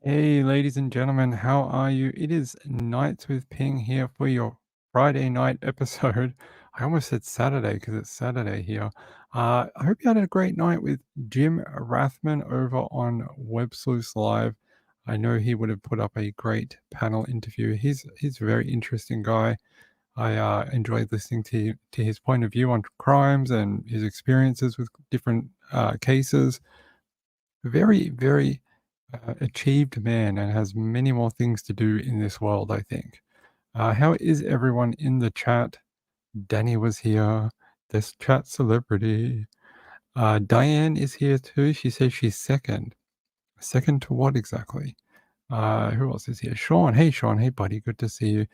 Hey, ladies and gentlemen, how are you? It is Nights with Ping here for your Friday night episode. I almost said Saturday because it's Saturday here. I hope you had a great night with Jim Rathman over on Web Sleuths Live. I know he would have put up a great panel interview. He's a very interesting guy. I enjoyed listening to his point of view on crimes and his experiences with different cases. Very achieved man and has many more things to do in this world, I think. How is everyone in the chat? Danny was here. This chat celebrity. Diane is here too. She says she's second. Second to what exactly? Who else is here? Sean. Hey, Sean. Hey, buddy. Good to see you.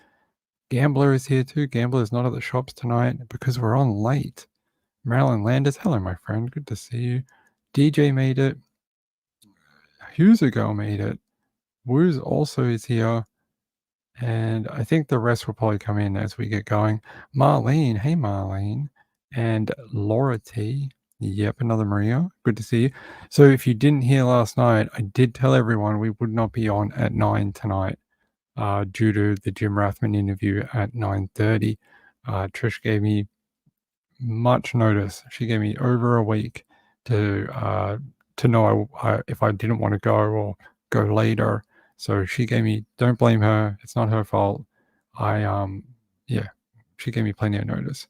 Gambler is here too. Gambler is not at the shops tonight because we're on late. Marilyn Landis. Hello, my friend. Good to see you. DJ made it. Husago made it. Wooz also is here. And I think the rest will probably come in as we get going. Marlene, hey Marlene, and Laura T. Yep, another Maria. Good to see you. So if you didn't hear last night, I did tell everyone we would not be on at 9 tonight due to the Jim Rathman interview at 9:30. Trish gave me much notice. She gave me over a week to know if I didn't want to go or go later. So she gave me, don't blame her. It's not her fault. Yeah, she gave me plenty of notice.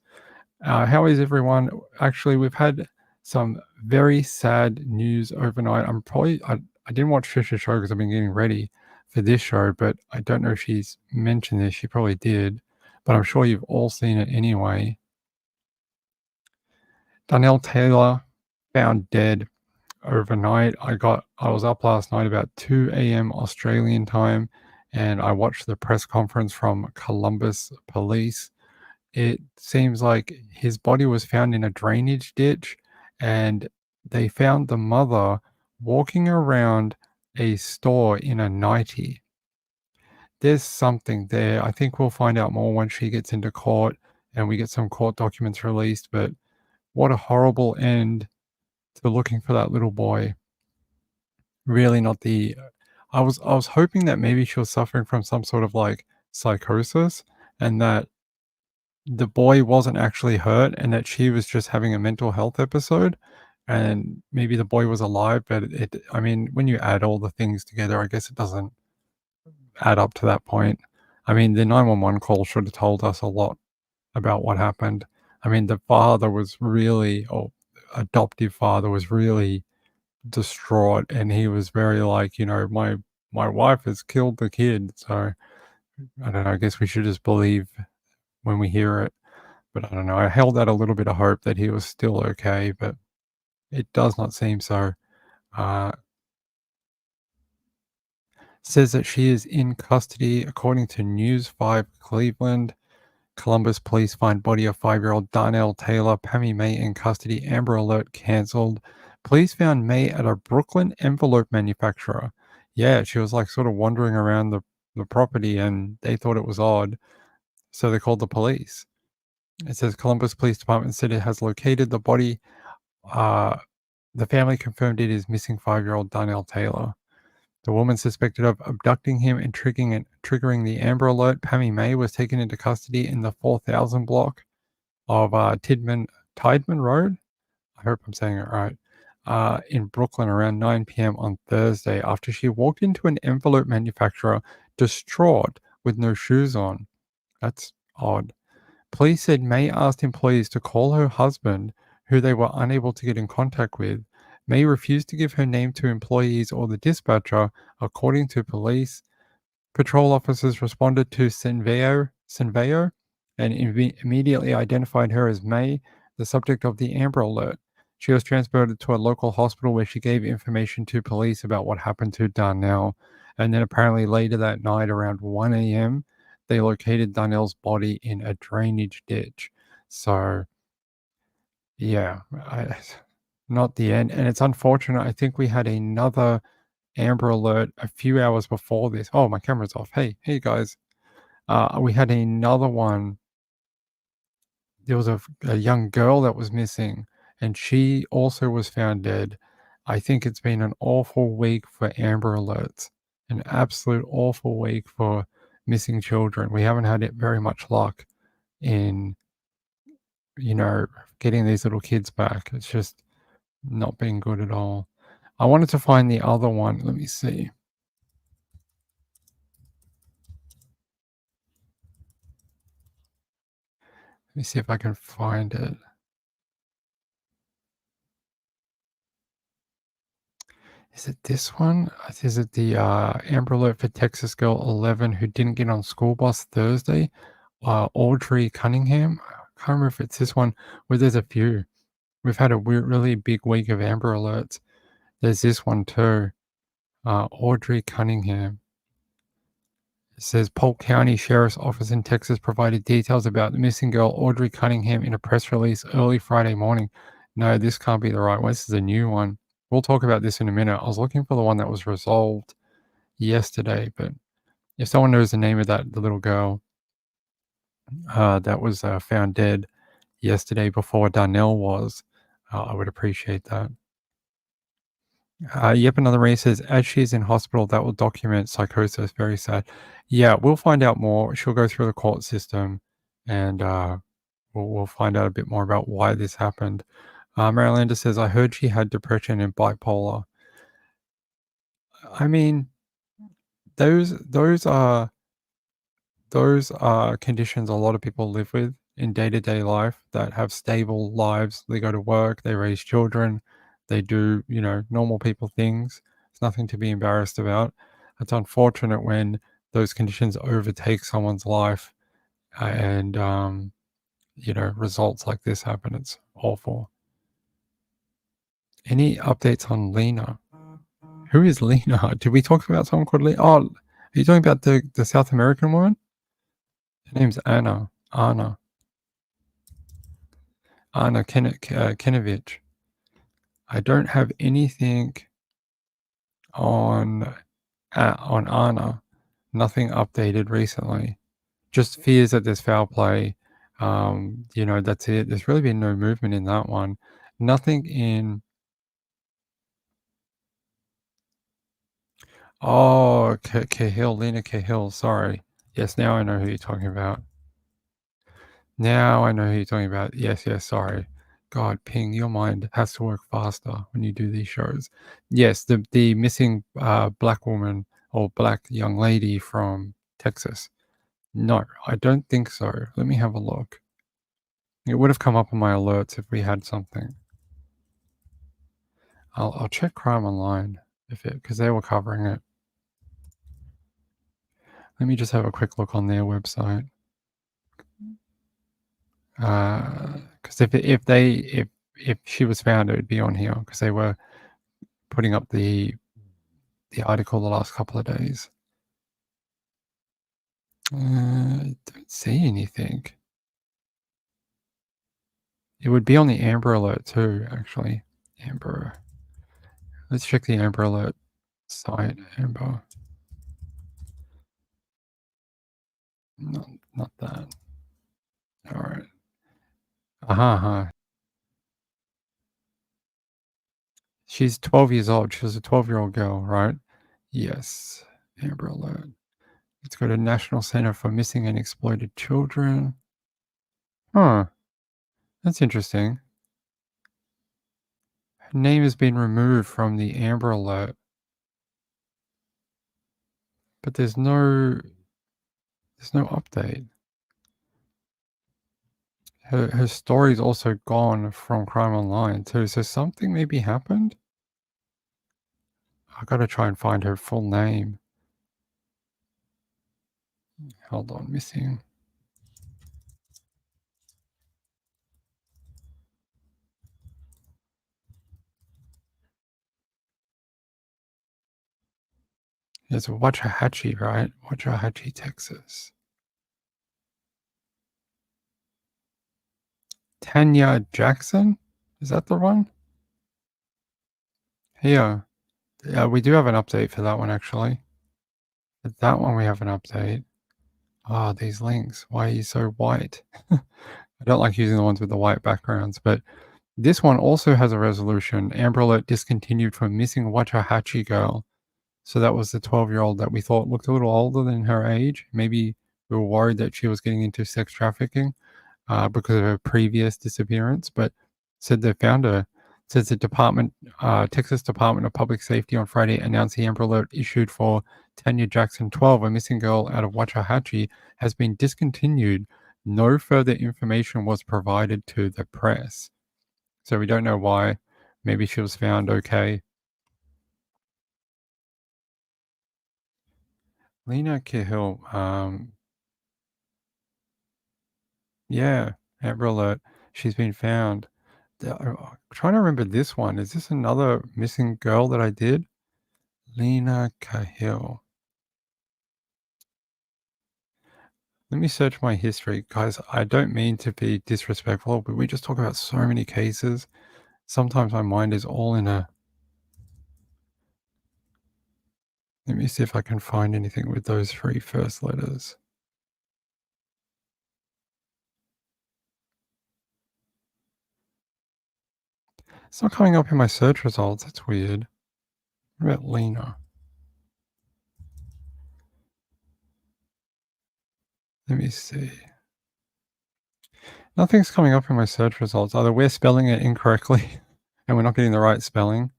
How is everyone? Actually, we've had some very sad news overnight. I didn't watch Trisha's show because I've been getting ready for this show, but I don't know if she's mentioned this. She probably did, but I'm sure you've all seen it anyway. Donnell Taylor found dead overnight. I was up last night about 2 a.m. Australian time, and I watched the press conference from Columbus Police. It seems like his body was found in a drainage ditch, and they found the mother walking around a store in a nightie. There's something there. I think we'll find out more once she gets into court and we get some court documents released, but what a horrible end to looking for that little boy. Really not the I was hoping that maybe she was suffering from some sort of, like, psychosis and that the boy wasn't actually hurt and that she was just having a mental health episode, and maybe the boy was alive, but I mean, when you add all the things together, I guess it doesn't add up to that point. I mean, the 911 call should have told us a lot about what happened. I mean, the father was really or adoptive father was really distraught, and he was very like, my wife has killed the kid. So I don't know. I guess we should just believe when we hear it. But I don't know. I held out a little bit of hope that he was still okay, but it does not seem so. Uh, says that she is in custody, according to News 5 Cleveland. Columbus police find body of 5-year-old Darnell Taylor. Pammy May in custody. Amber Alert cancelled. Police found May at a Brooklyn envelope manufacturer. Yeah, she was like sort of wandering around the property and they thought it was odd. So they called the police. It says Columbus Police Department said it has located the body. Uh, the family confirmed it is missing 5-year-old Darnell Taylor. The woman suspected of abducting him and triggering the Amber Alert, Pammy May, was taken into custody in the 4000 block of Tideman Road. I hope I'm saying it right. In Brooklyn around 9 p.m. on Thursday after she walked into an envelope manufacturer distraught with no shoes on. That's odd. Police said May asked employees to call her husband, who they were unable to get in contact with. May refused to give her name to employees or the dispatcher, according to police. Patrol officers responded to Senveo and immediately identified her as May, the subject of the Amber Alert. She was transported to a local hospital where she gave information to police about what happened to Darnell. And then apparently later that night, around 1 a.m., they located Darnell's body in a drainage ditch. So, yeah, not the end. And it's unfortunate. I think we had another Amber Alert a few hours before this. Oh, my camera's off. Hey, guys. We had another one. There was a young girl that was missing, and she also was found dead. I think it's been an awful week for Amber Alerts. An absolute awful week for missing children. We haven't had it very much luck in, you know, getting these little kids back. It's just not been good at all. I wanted to find the other one. Let me see. Let me see if I can find it. Is it this one? Is it the Amber Alert for Texas girl 11 who didn't get on school bus Thursday? Audrey Cunningham? I can't remember if it's this one. Well, there's a few. We've had a really big week of Amber Alerts. There's this one too. Audrey Cunningham. It says Polk County Sheriff's Office in Texas provided details about the missing girl Audrey Cunningham in a press release early Friday morning. No, this can't be the right one. This is a new one. We'll talk about this in a minute. I was looking for the one that was resolved yesterday, but if someone knows the name of the little girl that was found dead yesterday before Darnell was, I would appreciate that. Yep, another reader says, as she's in hospital, that will document psychosis. Very sad. Yeah, we'll find out more. She'll go through the court system and we'll find out a bit more about why this happened. Marylander says, I heard she had depression and bipolar. I mean, those are conditions a lot of people live with in day-to-day life that have stable lives. They go to work, they raise children, they do, normal people things. It's nothing to be embarrassed about. It's unfortunate when those conditions overtake someone's life and, results like this happen. It's awful. Any updates on Lena? Who is Lena? Did we talk about someone called Lena? Oh, are you talking about the South American woman? Her name's Anna. Anna Kenovich. I don't have anything on Anna. Nothing updated recently. Just fears that there's foul play. That's it. There's really been no movement in that one. Nothing in. Oh, Cahill, Lena Cahill. Sorry. Yes, now I know who you're talking about. Now I know who you're talking about. Yes, sorry. God, Ping, your mind has to work faster when you do these shows. Yes, the missing black woman or black young lady from Texas. No, I don't think so. Let me have a look. It would have come up on my alerts if we had something. I'll check Crime Online because they were covering it. Let me just have a quick look on their website. Because if she was found, it would be on here because they were putting up the article the last couple of days. I don't see anything. It would be on the Amber Alert too, actually. Amber. Let's check the Amber Alert site. Amber. Not that. All right. Uh-huh. She's 12 years old. She was a 12-year-old girl, right? Yes. Amber Alert. Let's go to National Center for Missing and Exploited Children. Huh. That's interesting. Her name has been removed from the Amber Alert. But there's no update. Her story's also gone from Crime Online too, so something maybe happened? I gotta try and find her full name. Hold on, missing. It's Waxahachie, right? Waxahachie, Texas. Tanya Jackson? Is that the one? Yeah. We do have an update for that one, actually. But that one we have an update. These links. Why are you so white? I don't like using the ones with the white backgrounds, but this one also has a resolution. Amber Alert discontinued for missing Waxahachie girl. So that was the 12-year-old that we thought looked a little older than her age. Maybe we were worried that she was getting into sex trafficking because of her previous disappearance, but said they found her. Says the Texas Department of Public Safety on Friday announced the Amber Alert issued for Tanya Jackson 12, a missing girl out of Waxahachie, has been discontinued. No further information was provided to the press. So we don't know why. Maybe she was found okay. Lena Cahill, yeah, Amber Alert. She's been found. I'm trying to remember this one. Is this another missing girl that I did? Lena Cahill. Let me search my history, guys. I don't mean to be disrespectful, but we just talk about so many cases. Sometimes my mind is all in a. Let me see if I can find anything with those three first letters. It's not coming up in my search results. That's weird. What about Lena? Let me see. Nothing's coming up in my search results. Either we're spelling it incorrectly and we're not getting the right spelling.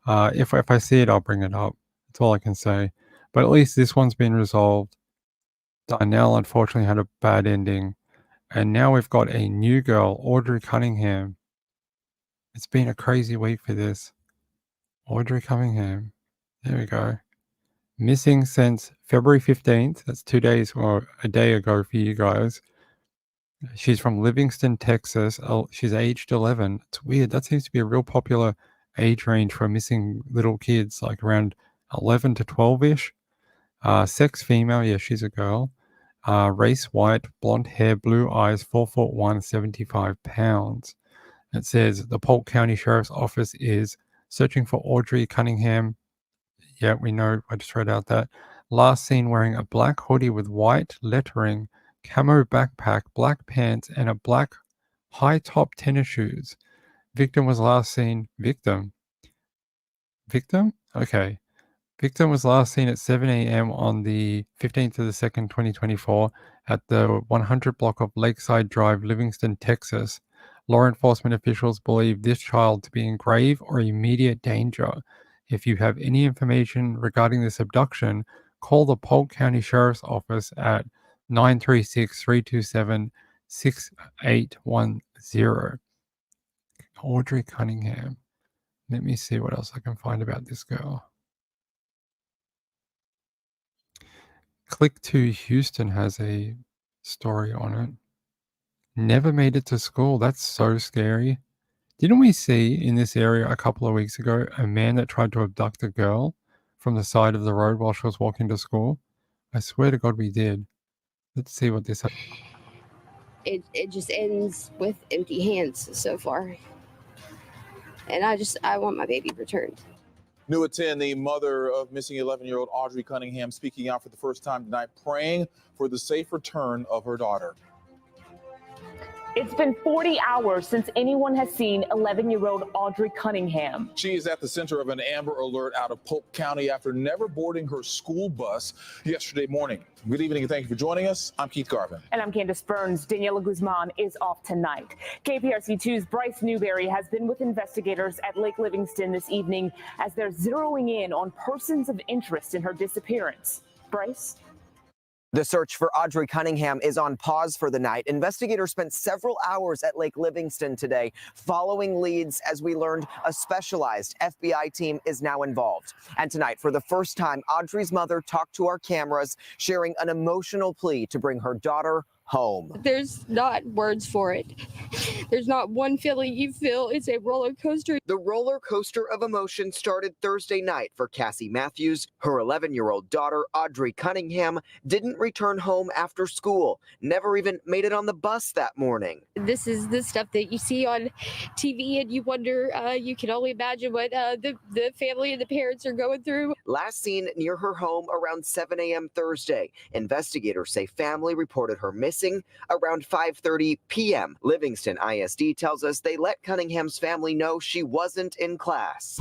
If I see it, I'll bring it up. That's all I can say. But at least this one's been resolved. Darnell unfortunately had a bad ending. And now we've got a new girl, Audrey Cunningham. It's been a crazy week for this. Audrey Cunningham. There we go. Missing since February 15th. That's 2 days or a day ago for you guys. She's from Livingston, Texas. She's aged 11. It's weird. That seems to be a real popular age range for missing little kids, like around 11 to 12-ish. Sex female. Yeah, she's a girl. Race white, blonde hair, blue eyes, 4'1", 75 pounds. It says the Polk County Sheriff's Office is searching for Audrey Cunningham. Yeah, we know. I just read out that. Last seen wearing a black hoodie with white lettering, camo backpack, black pants, and a black high-top tennis shoes. Victim was last seen. Victim? Okay. Victim was last seen at 7 a.m. on the 15th of the 2nd, 2024 at the 100 block of Lakeside Drive, Livingston, Texas. Law enforcement officials believe this child to be in grave or immediate danger. If you have any information regarding this abduction, call the Polk County Sheriff's Office at 936-327-6810. Audrey Cunningham. Let me see what else I can find about this girl. Click to Houston has a story on it. Never made it to school. That's so scary. Didn't we see in this area a couple of weeks ago a man that tried to abduct a girl from the side of the road while she was walking to school? I swear to God we did. Let's see what this. It just ends with empty hands so far. And I want my baby returned. New at 10, the mother of missing 11-year-old Audrey Cunningham speaking out for the first time tonight, praying for the safe return of her daughter. It's been 40 hours since anyone has seen 11-year-old Audrey Cunningham. She is at the center of an Amber Alert out of Polk County after never boarding her school bus yesterday morning. Good evening and thank you for joining us. I'm Keith Garvin. And I'm Candace Burns. Daniela Guzman is off tonight. KPRC2's Bryce Newberry has been with investigators at Lake Livingston this evening as they're zeroing in on persons of interest in her disappearance. Bryce? The search for Audrey Cunningham is on pause for the night. Investigators spent several hours at Lake Livingston today following leads as we learned a specialized FBI team is now involved. And tonight, for the first time, Audrey's mother talked to our cameras, sharing an emotional plea to bring her daughter home. There's not words for it. There's not one feeling you feel. It's a roller coaster. The roller coaster of emotion started Thursday night for Cassie Matthews. Her 11-year-old daughter, Audrey Cunningham, didn't return home after school, never even made it on the bus that morning. This is the stuff that you see on TV and you wonder, you can only imagine what the family and the parents are going through. Last seen near her home around 7 a.m. Thursday. Investigators say family reported her missing around 5:30 p.m. Livingston ISD tells us they let Cunningham's family know she wasn't in class.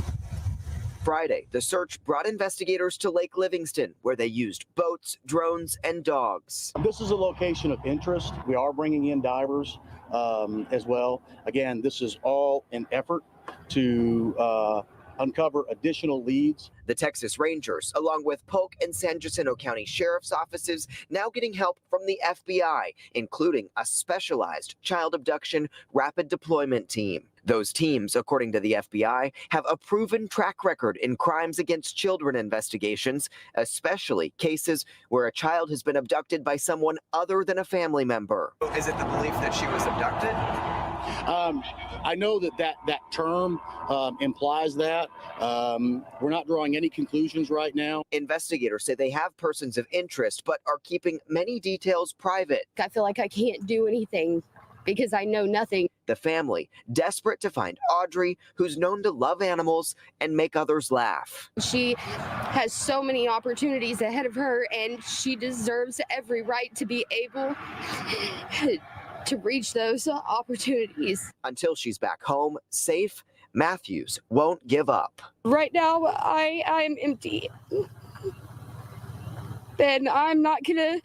Friday, the search brought investigators to Lake Livingston, where they used boats, drones, and dogs. This is a location of interest. We are bringing in divers as well. Again, this is all an effort to uncover additional leads. The Texas Rangers, along with Polk and San Jacinto County Sheriff's offices, now getting help from the FBI, including a specialized child abduction rapid deployment team. Those teams, according to the FBI, have a proven track record in crimes against children investigations, especially cases where a child has been abducted by someone other than a family member. Is it the belief that she was abducted? I know that term implies that. We're not drawing any conclusions right now. Investigators say they have persons of interest, but are keeping many details private. I feel like I can't do anything because I know nothing. The family, desperate to find Audrey, who's known to love animals and make others laugh. She has so many opportunities ahead of her, and she deserves every right to be able to reach those opportunities. Until she's back home, safe, Matthews won't give up. Right now, I'm empty. And I'm not gonna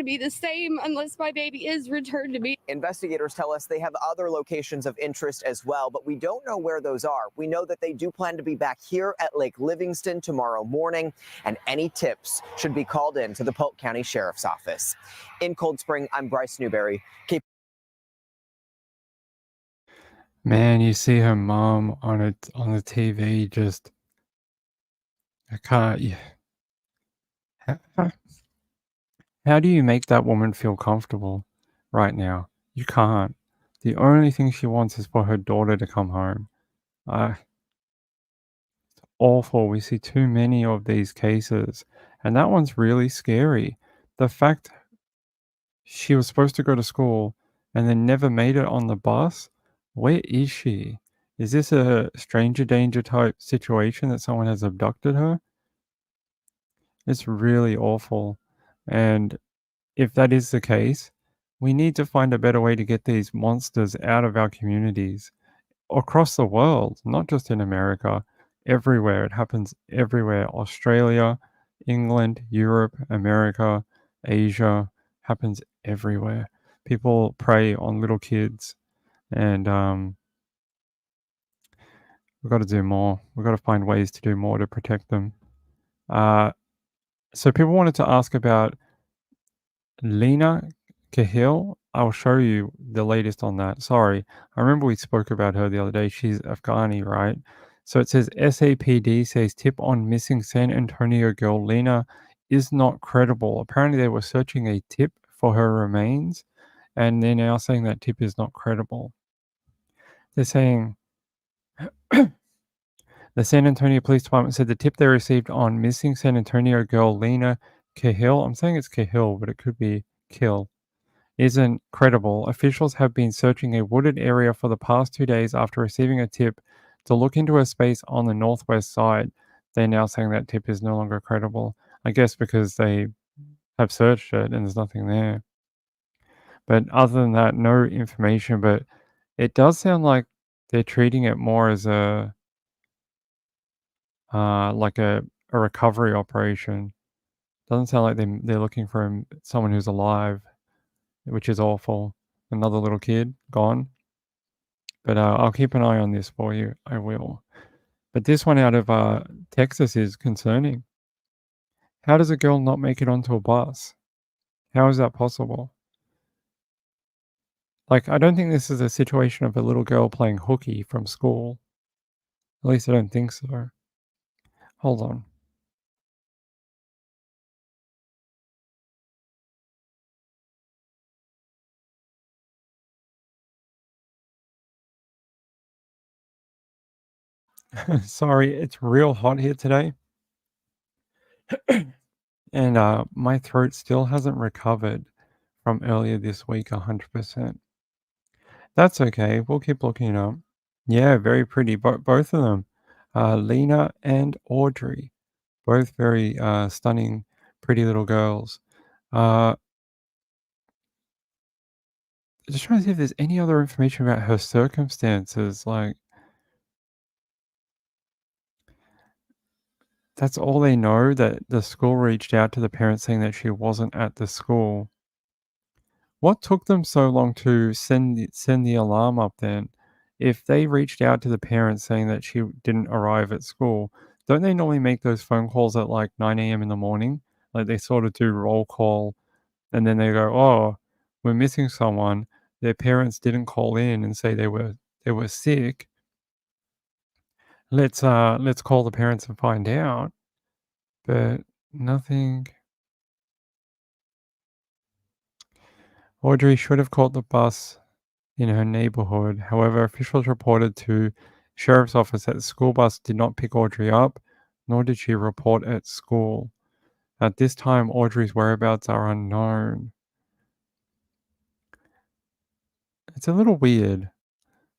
be the same unless my baby is returned to me. Investigators tell us they have other locations of interest as well, but we don't know where those are. We know that they do plan to be back here at Lake Livingston tomorrow morning, and any tips should be called in to the Polk County Sheriff's Office. In Cold Spring, I'm Bryce Newberry. Man, you see her mom on the TV, just I can't. How do you make that woman feel comfortable right now? You can't. The only thing she wants is for her daughter to come home. It's awful. We see too many of these cases, and that one's really scary. The fact she was supposed to go to school and then never made it on the bus. Where is she? Is this a stranger danger type situation that someone has abducted her? It's really awful. And if that is the case, we need to find a better way to get these monsters out of our communities across the world, not just in America, everywhere. It happens everywhere. Australia, England, Europe, America, Asia, happens everywhere. People prey on little kids, and we've got to do more. We've got to find ways to do more to protect them. So people wanted to ask about Lena Cahill. I'll show you the latest on that. Sorry, I remember we spoke about her the other day. She's Afghani, right? So it says SAPD says tip on missing San Antonio girl Lena is not credible. Apparently they were searching a tip for her remains, and they're now saying that tip is not credible. They're saying the San Antonio Police Department said the tip they received on missing San Antonio girl Lena Cahill, I'm saying it's Cahill, but it could be Kill, isn't credible. Officials have been searching a wooded area for the past 2 days after receiving a tip to look into a space on the northwest side. They're now saying that tip is no longer credible. I guess because they have searched it and there's nothing there. But other than that, no information. But it does sound like they're treating it more as a like a recovery operation. Doesn't sound like they're looking for someone who's alive, which is awful. Another little kid gone. But I'll keep an eye on this for you. I will. But this one out of Texas is concerning. How does a girl not make it onto a bus? How is that possible? Like, I don't think this is a situation of a little girl playing hooky from school. At least I don't think so. Hold on. Sorry, it's real hot here today. And my throat still hasn't recovered from earlier this week 100%. That's okay. We'll keep looking up. Yeah, very pretty. Both of them. Lena and Audrey. Both very stunning, pretty little girls. Just trying to see if there's any other information about her circumstances. Like, That's all they know, that the school reached out to the parents saying that she wasn't at the school. What took them so long to send the alarm up then? If they reached out to the parents saying that she didn't arrive at school, don't they normally make those phone calls at like 9 a.m. in the morning? Like they sort of do roll call and then they go, "Oh, we're missing someone." Their parents didn't call in and say they were sick. Let's call the parents and find out. But nothing. Audrey should have caught the bus in her neighborhood. However, officials reported to sheriff's office that the school bus did not pick Audrey up, nor did she report at school. At this time, Audrey's whereabouts are unknown. It's a little weird.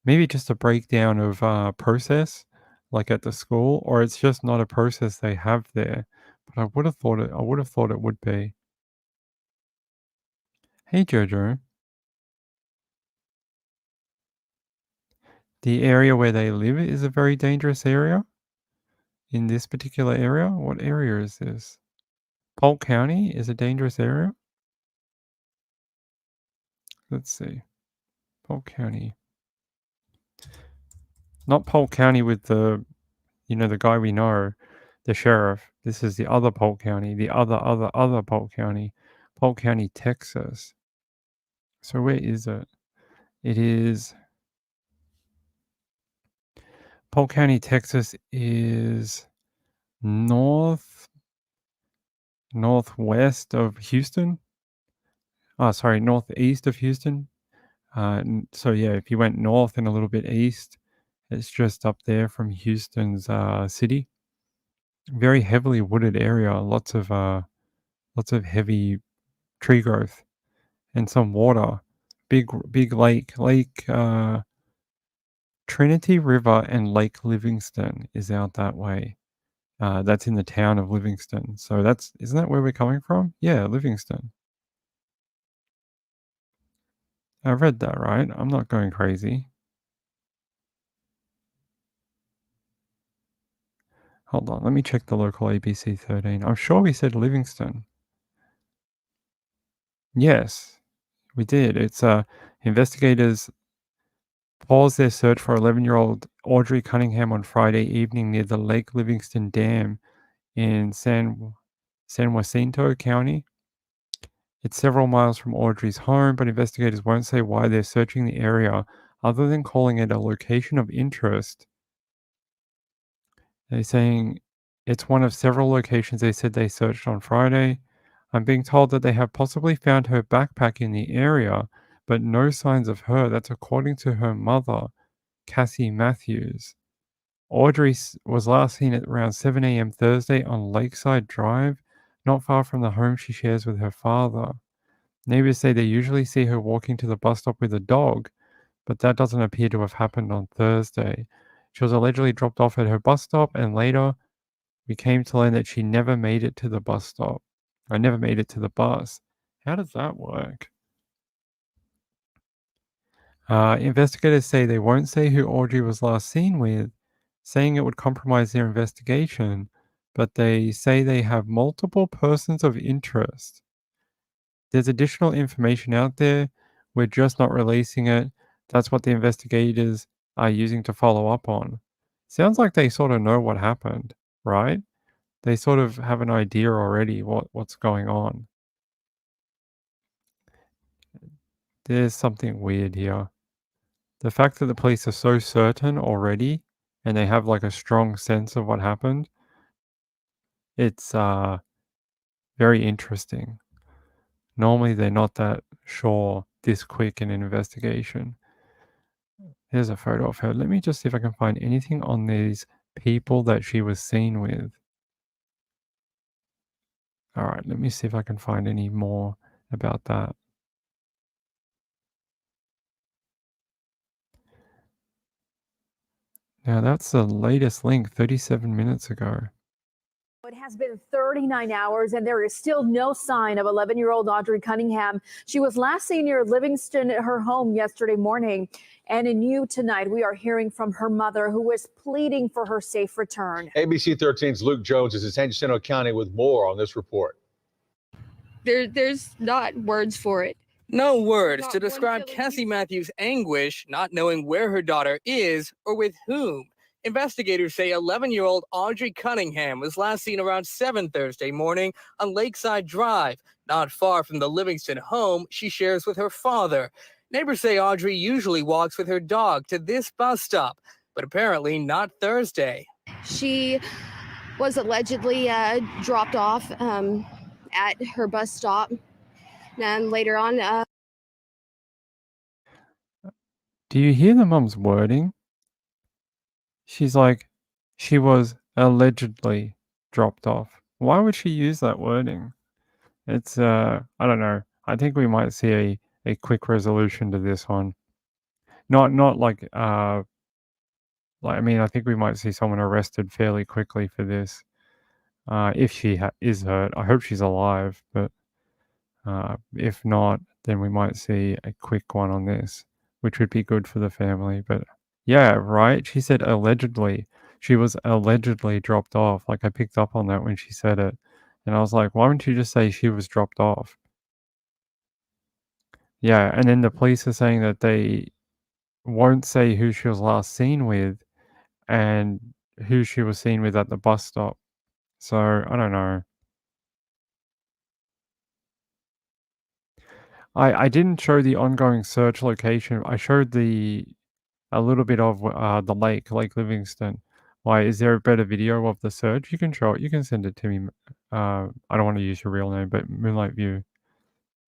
Maybe just a breakdown of process, like at the school, or it's just not a process they have there. But I would have thought it would be. Hey Jojo. The area where they live is a very dangerous area. In this particular area? What area is this? Polk County is a dangerous area? Let's see. Polk County. Not Polk County with the guy we know, the sheriff. This is the other Polk County, the other Polk County. Polk County, Texas. So where is it? It is... Polk County, Texas is northwest of Houston. Oh, sorry, northeast of Houston. So yeah, if you went north and a little bit east, it's just up there from Houston's city. Very heavily wooded area, lots of heavy tree growth and some water. Big lake, Trinity River and Lake Livingston is out that way. That's in the town of Livingston. So isn't that where we're coming from? Yeah, Livingston. I read that right. I'm not going crazy. Hold on, let me check the local ABC 13. I'm sure we said Livingston. Yes, we did. It's investigators paused their search for 11-year-old Audrey Cunningham on Friday evening near the Lake Livingston Dam in San Jacinto County. It's several miles from Audrey's home, but investigators won't say why they're searching the area other than calling it a location of interest. They're saying it's one of several locations they said they searched on Friday. I'm being told that they have possibly found her backpack in the area, but no signs of her. That's according to her mother, Cassie Matthews. Audrey was last seen at around 7 a.m. Thursday on Lakeside Drive, not far from the home she shares with her father. Neighbors say they usually see her walking to the bus stop with a dog, but that doesn't appear to have happened on Thursday. She was allegedly dropped off at her bus stop, and later we came to learn that she never made it to the bus stop. I never made it to the bus. How does that work? Investigators say they won't say who Audrey was last seen with, saying it would compromise their investigation, but they say they have multiple persons of interest. There's additional information out there. We're just not releasing it. That's what the investigators are using to follow up on. Sounds like they sort of know what happened, right? They sort of have an idea already what's going on. There's something weird here. The fact that the police are so certain already and they have like a strong sense of what happened, it's very interesting. Normally they're not that sure this quick in an investigation. Here's a photo of her. Let me just see if I can find anything on these people that she was seen with. All right, let me see if I can find any more about that. Now that's the latest link 37 minutes ago. It has been 39 hours and there is still no sign of 11-year-old Audrey Cunningham. She was last seen near Livingston at her home yesterday morning. And in You Tonight, we are hearing from her mother, who is pleading for her safe return. ABC 13's Luke Jones is in San Jacinto County with more on this report. There's not words for it. No words Not to one describe feeling Cassie Matthews' anguish, not knowing where her daughter is or with whom. Investigators say 11-year-old Audrey Cunningham was last seen around 7 Thursday morning on Lakeside Drive, not far from the Livingston home she shares with her father. Neighbors say Audrey usually walks with her dog to this bus stop, but apparently not Thursday. She was allegedly dropped off at her bus stop. And later on, Do you hear the mum's wording? She's like, she was allegedly dropped off. Why would she use that wording? It's, I don't know. I think we might see a quick resolution to this one. Not like, I mean, I think we might see someone arrested fairly quickly for this. If she is hurt. I hope she's alive, but if not, then we might see a quick one on this, which would be good for the family. But yeah, right? She said allegedly. She was allegedly dropped off. Like, I picked up on that when she said it. And I was like, why wouldn't you just say she was dropped off? Yeah, and then the police are saying that they won't say who she was last seen with and who she was seen with at the bus stop. So, I don't know. I didn't show the ongoing search location. I showed a little bit of the Lake Livingston. Why, is there a better video of the search? You can show it. You can send it to me. I don't want to use your real name, but Moonlight View.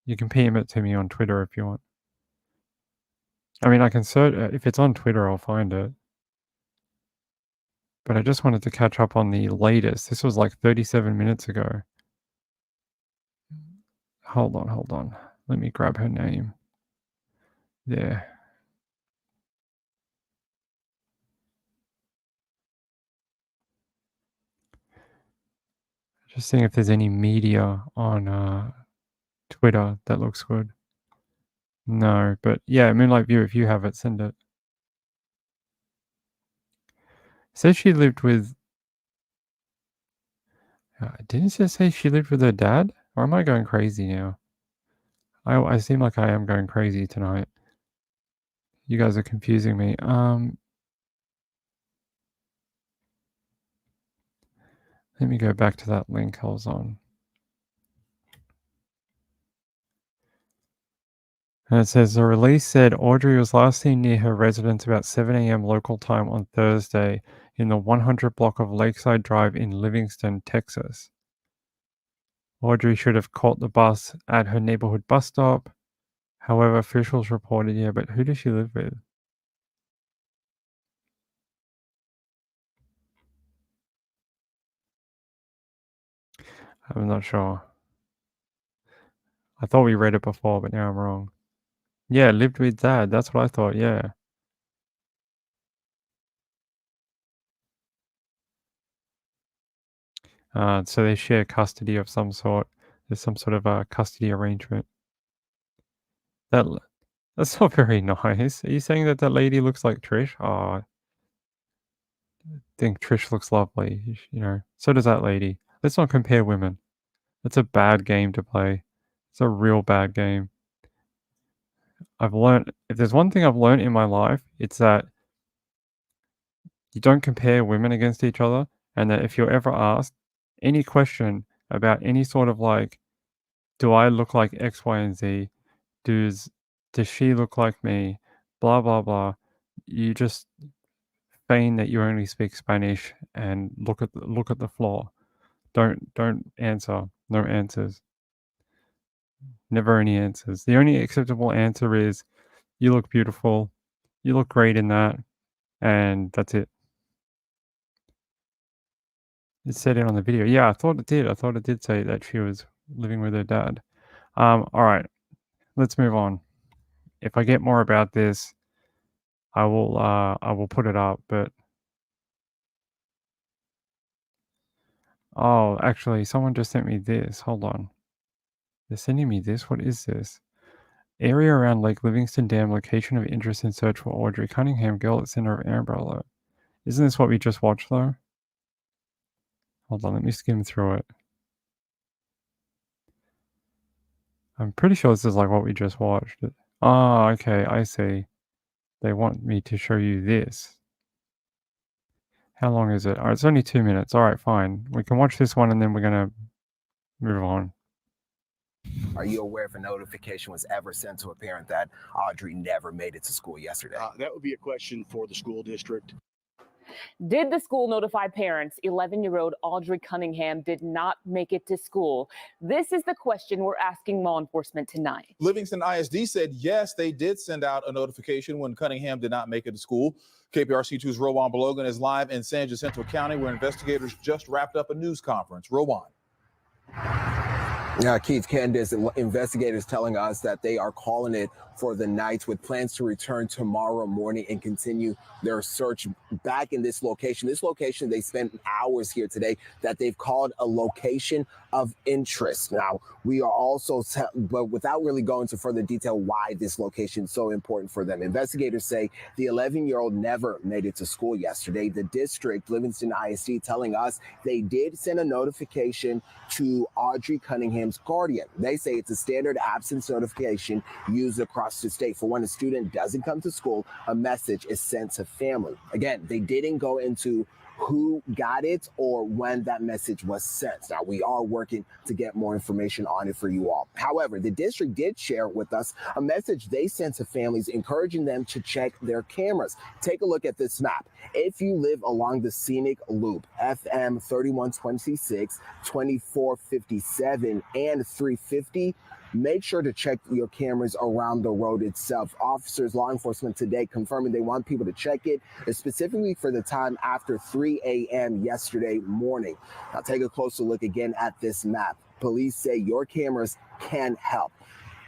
You can PM it to me on Twitter if you want. I mean, I can search if it's on Twitter, I'll find it. But I just wanted to catch up on the latest. This was like 37 minutes ago. Hold on. Let me grab her name. There. Just seeing if there's any media on Twitter that looks good. No, but yeah, Moonlight View, if you have it, send it. Says she lived with... didn't it say she lived with her dad? Or am I going crazy now? I seem like I am going crazy tonight. You guys are confusing me. Let me go back to that link I was on. And it says the release said Audrey was last seen near her residence about 7 a.m. local time on Thursday in the 100 block of Lakeside Drive in Livingston, Texas. Audrey should have caught the bus at her neighborhood bus stop. However, officials reported, yeah, but who does she live with? I'm not sure. I thought we read it before, but now I'm wrong. Yeah, lived with dad. That's what I thought, yeah. So they share custody of some sort. There's some sort of a custody arrangement. That's not very nice. Are you saying that that lady looks like Trish? Oh, I think Trish looks lovely. You know, so does that lady. Let's not compare women. That's a bad game to play. It's a real bad game. I've learned, if there's one thing I've learned in my life, it's that you don't compare women against each other, and that if you're ever asked any question about any sort of like, do I look like X, Y, and Z? Does she look like me? Blah, blah, blah. You just feign that you only speak Spanish and look at the floor. Don't answer. No answers. Never any answers. The only acceptable answer is, you look beautiful. You look great in that. And that's it. It said it on the video. Yeah, I thought it did. I thought it did say that she was living with her dad. All right. Let's move on. If I get more about this, I will put it up, but oh, actually, someone just sent me this. Hold on. They're sending me this. What is this? Area around Lake Livingston Dam, location of interest in search for Audrey Cunningham, girl at center of Amber Alert. Isn't this what we just watched though? Hold on, let me skim through it. I'm pretty sure this is like what we just watched. Ah, okay, I see. They want me to show you this. How long is it? Oh, it's only 2 minutes. All right, fine. We can watch this one and then we're going to move on. Are you aware if a notification was ever sent to a parent that Audrey never made it to school yesterday? That would be a question for the school district. Did the school notify parents 11-year-old Audrey Cunningham did not make it to school? This is the question we're asking law enforcement tonight. Livingston ISD said yes, they did send out a notification when Cunningham did not make it to school. KPRC2's Rowan Balogan is live in San Jacinto County, where investigators just wrapped up a news conference. Rowan. Keith, Candace, investigators telling us that they are calling it for the night with plans to return tomorrow morning and continue their search back in this location. This location, they spent hours here today that they've called a location of interest. Now, we are also, but without really going into further detail why this location is so important for them. Investigators say the 11-year-old never made it to school yesterday. The district, Livingston ISD, telling us they did send a notification to Audrey Cunningham's guardian. They say it's a standard absence notification used across the state. For when a student doesn't come to school, a message is sent to family. Again, they didn't go into who got it or when that message was sent. Now, we are working to get more information on it for you all. However, the district did share with us a message they sent to families encouraging them to check their cameras. Take a look at this map. If you live along the scenic loop, FM 3126, 2457, and 350, make sure to check your cameras around the road itself. Officers, law enforcement today confirming they want people to check it, specifically for the time after 3 a.m. yesterday morning. Now take a closer look again at this map. Police say your cameras can help.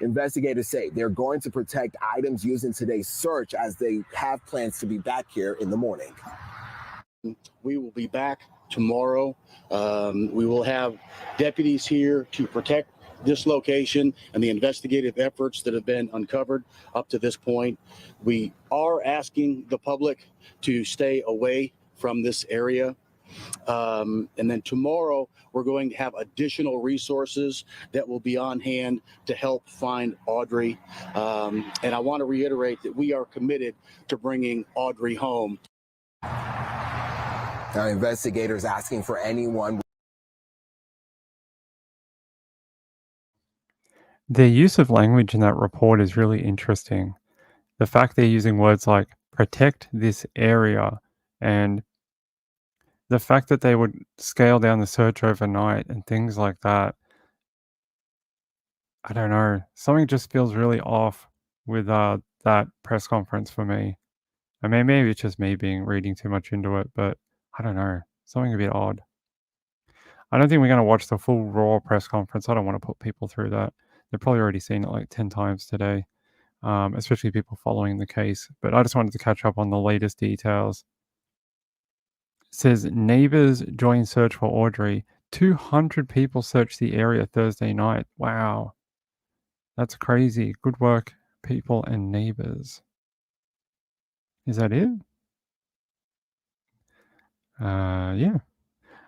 Investigators say they're going to protect items used in today's search as they have plans to be back here in the morning. We will be back tomorrow. We will have deputies here to protect this location and the investigative efforts that have been uncovered up to this point. We are asking the public to stay away from this area. And then tomorrow, we're going to have additional resources that will be on hand to help find Audrey. And I want to reiterate that we are committed to bringing Audrey home. Now, investigators asking for anyone. The use of language in that report is really interesting. The fact they're using words like protect this area and the fact that they would scale down the search overnight and things like that. I don't know. Something just feels really off with that press conference for me. I mean, maybe it's just me reading too much into it, but I don't know. Something a bit odd. I don't think we're going to watch the full raw press conference. I don't want to put people through that. They've probably already seen it like 10 times today, especially people following the case. But I just wanted to catch up on the latest details. It says neighbors join search for Audrey. 200 people searched the area Thursday night. Wow. That's crazy. Good work, people and neighbors. Is that it? Yeah.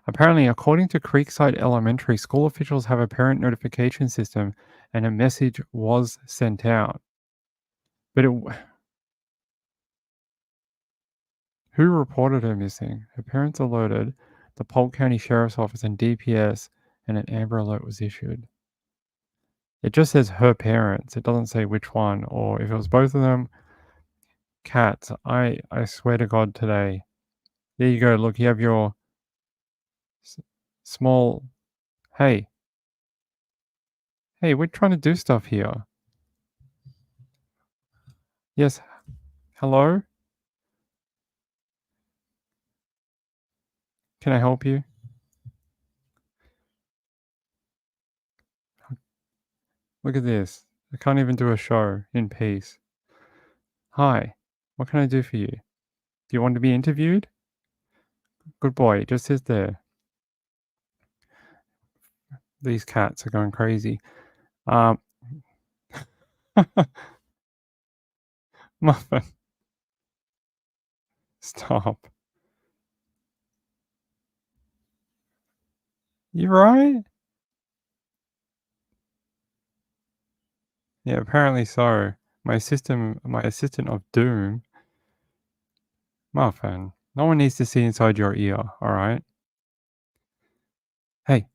Apparently, according to Creekside Elementary, school officials have a parent notification system and a message was sent out. But who reported her missing? Her parents alerted the Polk County Sheriff's Office and DPS, and an Amber Alert was issued. It just says her parents. It doesn't say which one, or if it was both of them. Cats, I swear to God today. There you go. Look, you have your small. Hey, we're trying to do stuff here. Yes. Hello? Can I help you? Look at this. I can't even do a show in peace. Hi, what can I do for you? Do you want to be interviewed? Good boy, it just says there. These cats are going crazy. Muffin. Stop. You right? Yeah, apparently so. My assistant of doom. Muffin. No one needs to see inside your ear, alright? Hey.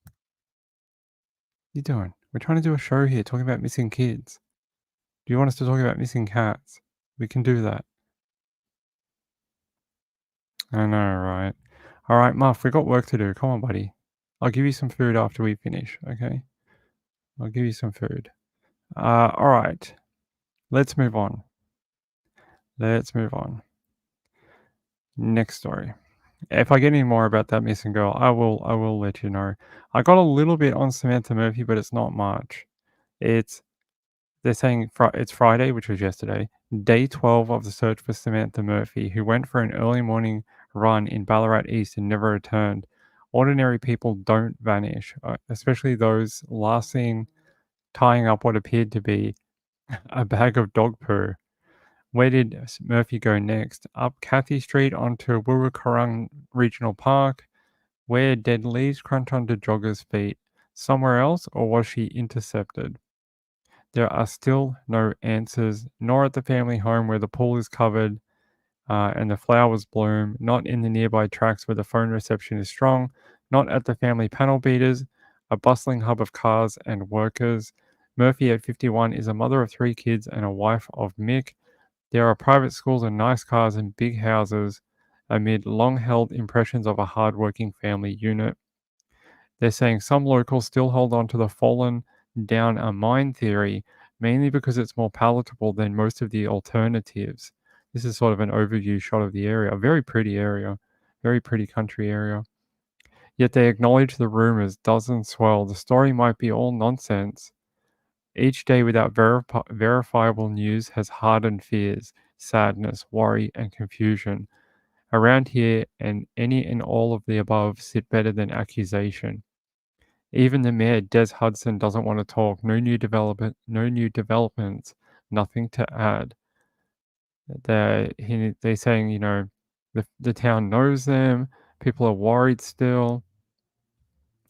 What you doing? We're trying to do a show here talking about missing kids. Do you want us to talk about missing cats? We can do that. I know, right? Alright, Muff, we got work to do. Come on, buddy. I'll give you some food after we finish, okay? I'll give you some food. Alright. Let's move on. Let's move on. Next story. If I get any more about that missing girl, I will let you know. I got a little bit on Samantha Murphy, but it's not much. They're saying it's Friday, which was yesterday, day 12 of the search for Samantha Murphy, who went for an early morning run in Ballarat East and never returned. Ordinary people don't vanish, especially those last seen tying up what appeared to be a bag of dog poo. Where did Murphy go next? Up Cathy Street onto Wurrukurung Regional Park, where dead leaves crunch onto joggers' feet. Somewhere else, or was she intercepted? There are still no answers, nor at the family home where the pool is covered and the flowers bloom, not in the nearby tracks where the phone reception is strong, not at the family panel beaters, a bustling hub of cars and workers. Murphy, at 51, is a mother of 3 kids and a wife of Mick. There are private schools and nice cars and big houses amid long-held impressions of a hard-working family unit. They're saying some locals still hold on to the fallen down a mine theory, mainly because it's more palatable than most of the alternatives. This is sort of an overview shot of the area. A very pretty area. Very pretty country area. Yet they acknowledge the rumors doesn't swell. The story might be all nonsense. Each day without verifiable news has hardened fears, sadness, worry, and confusion. Around here, and any and all of the above sit better than accusation. Even the mayor, Des Hudson, doesn't want to talk. No new developments, nothing to add. They're saying, the town knows them, people are worried still,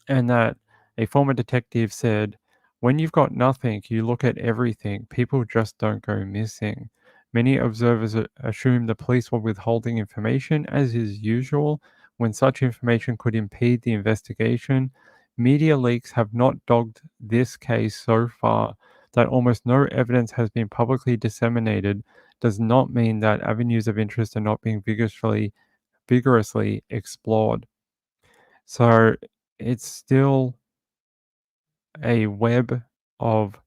and that a former detective said, when you've got nothing, you look at everything. People just don't go missing. Many observers assume the police were withholding information, as is usual, when such information could impede the investigation. Media leaks have not dogged this case so far. That almost no evidence has been publicly disseminated does not mean that avenues of interest are not being vigorously explored. So it's still a web of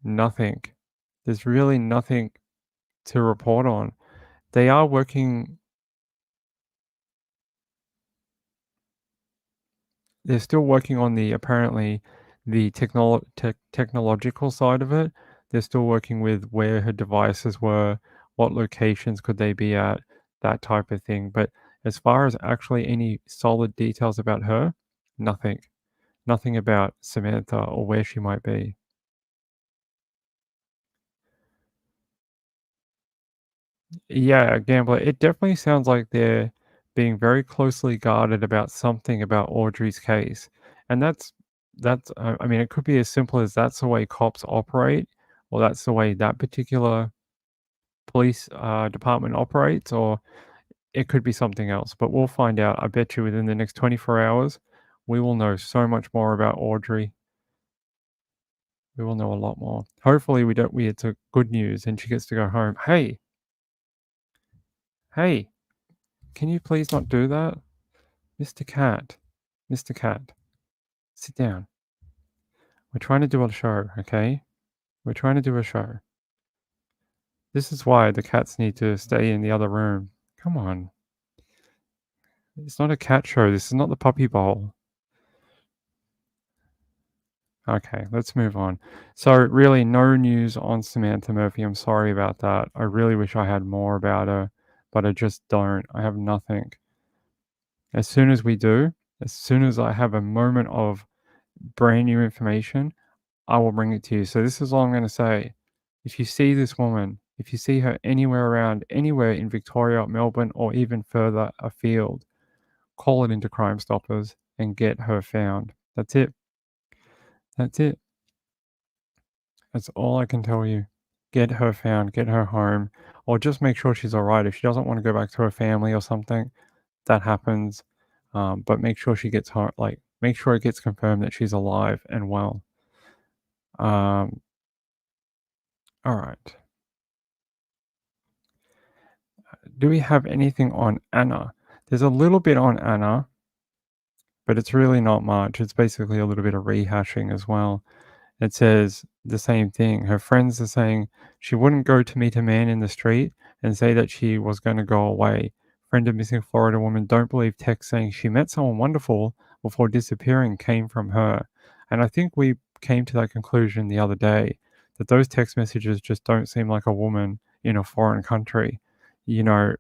nothing. There's really nothing to report on. They are working. They're still working on the technological side of it. They're still working with where her devices were, what locations could they be at, that type of thing. But as far as actually any solid details about her, nothing. Nothing about Samantha or where she might be. Yeah, Gambler, it definitely sounds like they're being very closely guarded about something about Audrey's case. And that's I mean, it could be as simple as that's the way cops operate, or that's the way that particular police department operates, or it could be something else. But we'll find out. I bet you within the next 24 hours, we will know so much more about Audrey. We will know a lot more. Hopefully it's a good news and she gets to go home. Hey, can you please not do that? Mr. Cat, sit down. We're trying to do a show, okay? We're trying to do a show. This is why the cats need to stay in the other room. Come on. It's not a cat show. This is not the puppy bowl. Okay, let's move on. So really no news on Samantha Murphy. I'm sorry about that. I really wish I had more about her, but I just don't. I have nothing. As soon as we do, as soon as I have a moment of brand new information, I will bring it to you. So this is all I'm going to say. If you see this woman, if you see her anywhere around, anywhere in Victoria, Melbourne, or even further afield, call it into Crime Stoppers and get her found. That's it. That's it. That's all I can tell you. Get her found, get her home, or just make sure she's all right. If she doesn't want to go back to her family or something, that happens. But make sure she gets home. Like, make sure it gets confirmed that she's alive and well. All right. Do we have anything on Anna? There's a little bit on Anna, but it's really not much. It's basically a little bit of rehashing as well. It says the same thing. Her friends are saying she wouldn't go to meet a man in the street and say that she was going to go away. Friend of missing Florida woman don't believe text saying she met someone wonderful before disappearing came from her. And I think we came to that conclusion the other day that those text messages just don't seem like a woman in a foreign country. You know,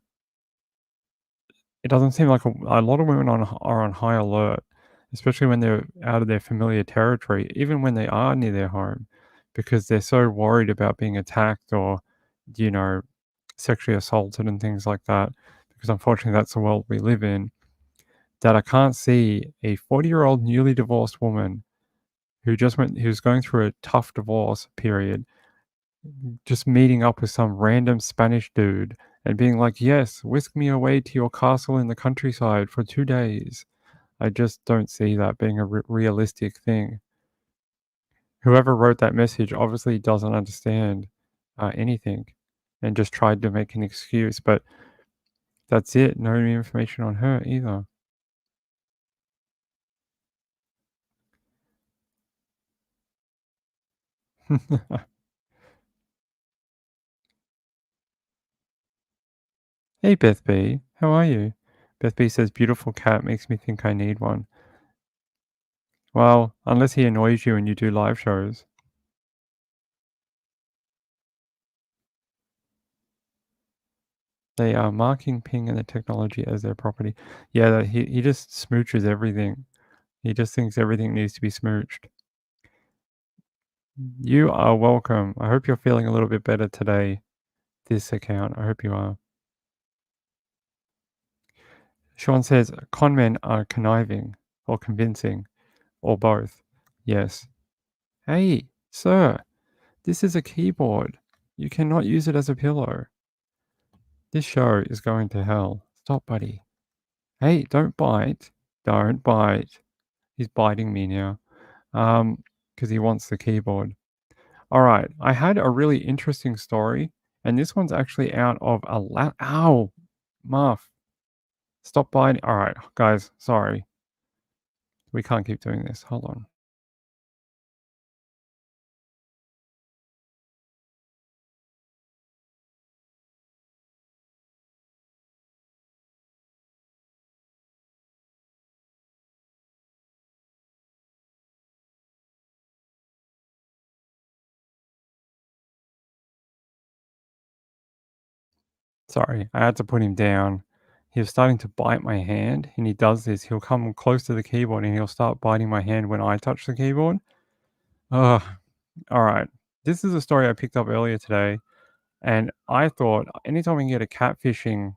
it doesn't seem like a lot of women are on high alert, especially when they're out of their familiar territory, even when they are near their home, because they're so worried about being attacked or, you know, sexually assaulted and things like that. Because unfortunately, that's the world we live in. That I can't see a 40-year-old newly divorced woman who's going through a tough divorce period, just meeting up with some random Spanish dude and being like, yes, whisk me away to your castle in the countryside for 2 days. I just don't see that being a realistic thing. Whoever wrote that message obviously doesn't understand anything and just tried to make an excuse, but that's it. No new information on her either. Hey, Beth B. How are you? Beth B says, beautiful cat makes me think I need one. Well, unless he annoys you and you do live shows. They are marking Ping and the technology as their property. Yeah, he just smooches everything. He just thinks everything needs to be smooched. You are welcome. I hope you're feeling a little bit better today, this account. I hope you are. Sean says, con men are conniving or convincing or both. Yes. Hey, sir, this is a keyboard. You cannot use it as a pillow. This show is going to hell. Stop, buddy. Hey, don't bite. Don't bite. He's biting me now. Because he wants the keyboard. All right. I had a really interesting story, and this one's actually out of a Ow, Muff. Stop biting. All right, guys. Sorry. We can't keep doing this. Hold on. Sorry, I had to put him down. He was starting to bite my hand, and he does this. He'll come close to the keyboard, and he'll start biting my hand when I touch the keyboard. Ugh. All right. This is a story I picked up earlier today, and I thought anytime we can get a catfishing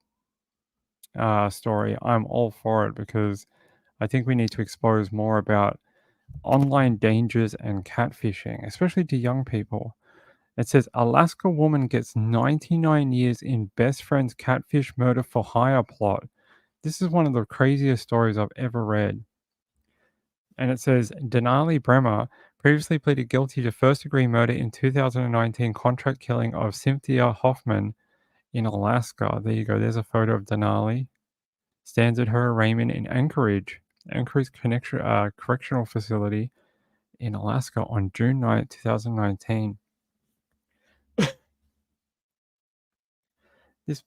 story, I'm all for it because I think we need to expose more about online dangers and catfishing, especially to young people. It says Alaska woman gets 99 years in best friend's catfish murder for hire plot. This is one of the craziest stories I've ever read. And it says Denali Bremer previously pleaded guilty to first-degree murder in 2019 contract killing of Cynthia Hoffman in Alaska. There you go. There's a photo of Denali. Stands at her arraignment in Anchorage Correctional Facility in Alaska on June 9, 2019. This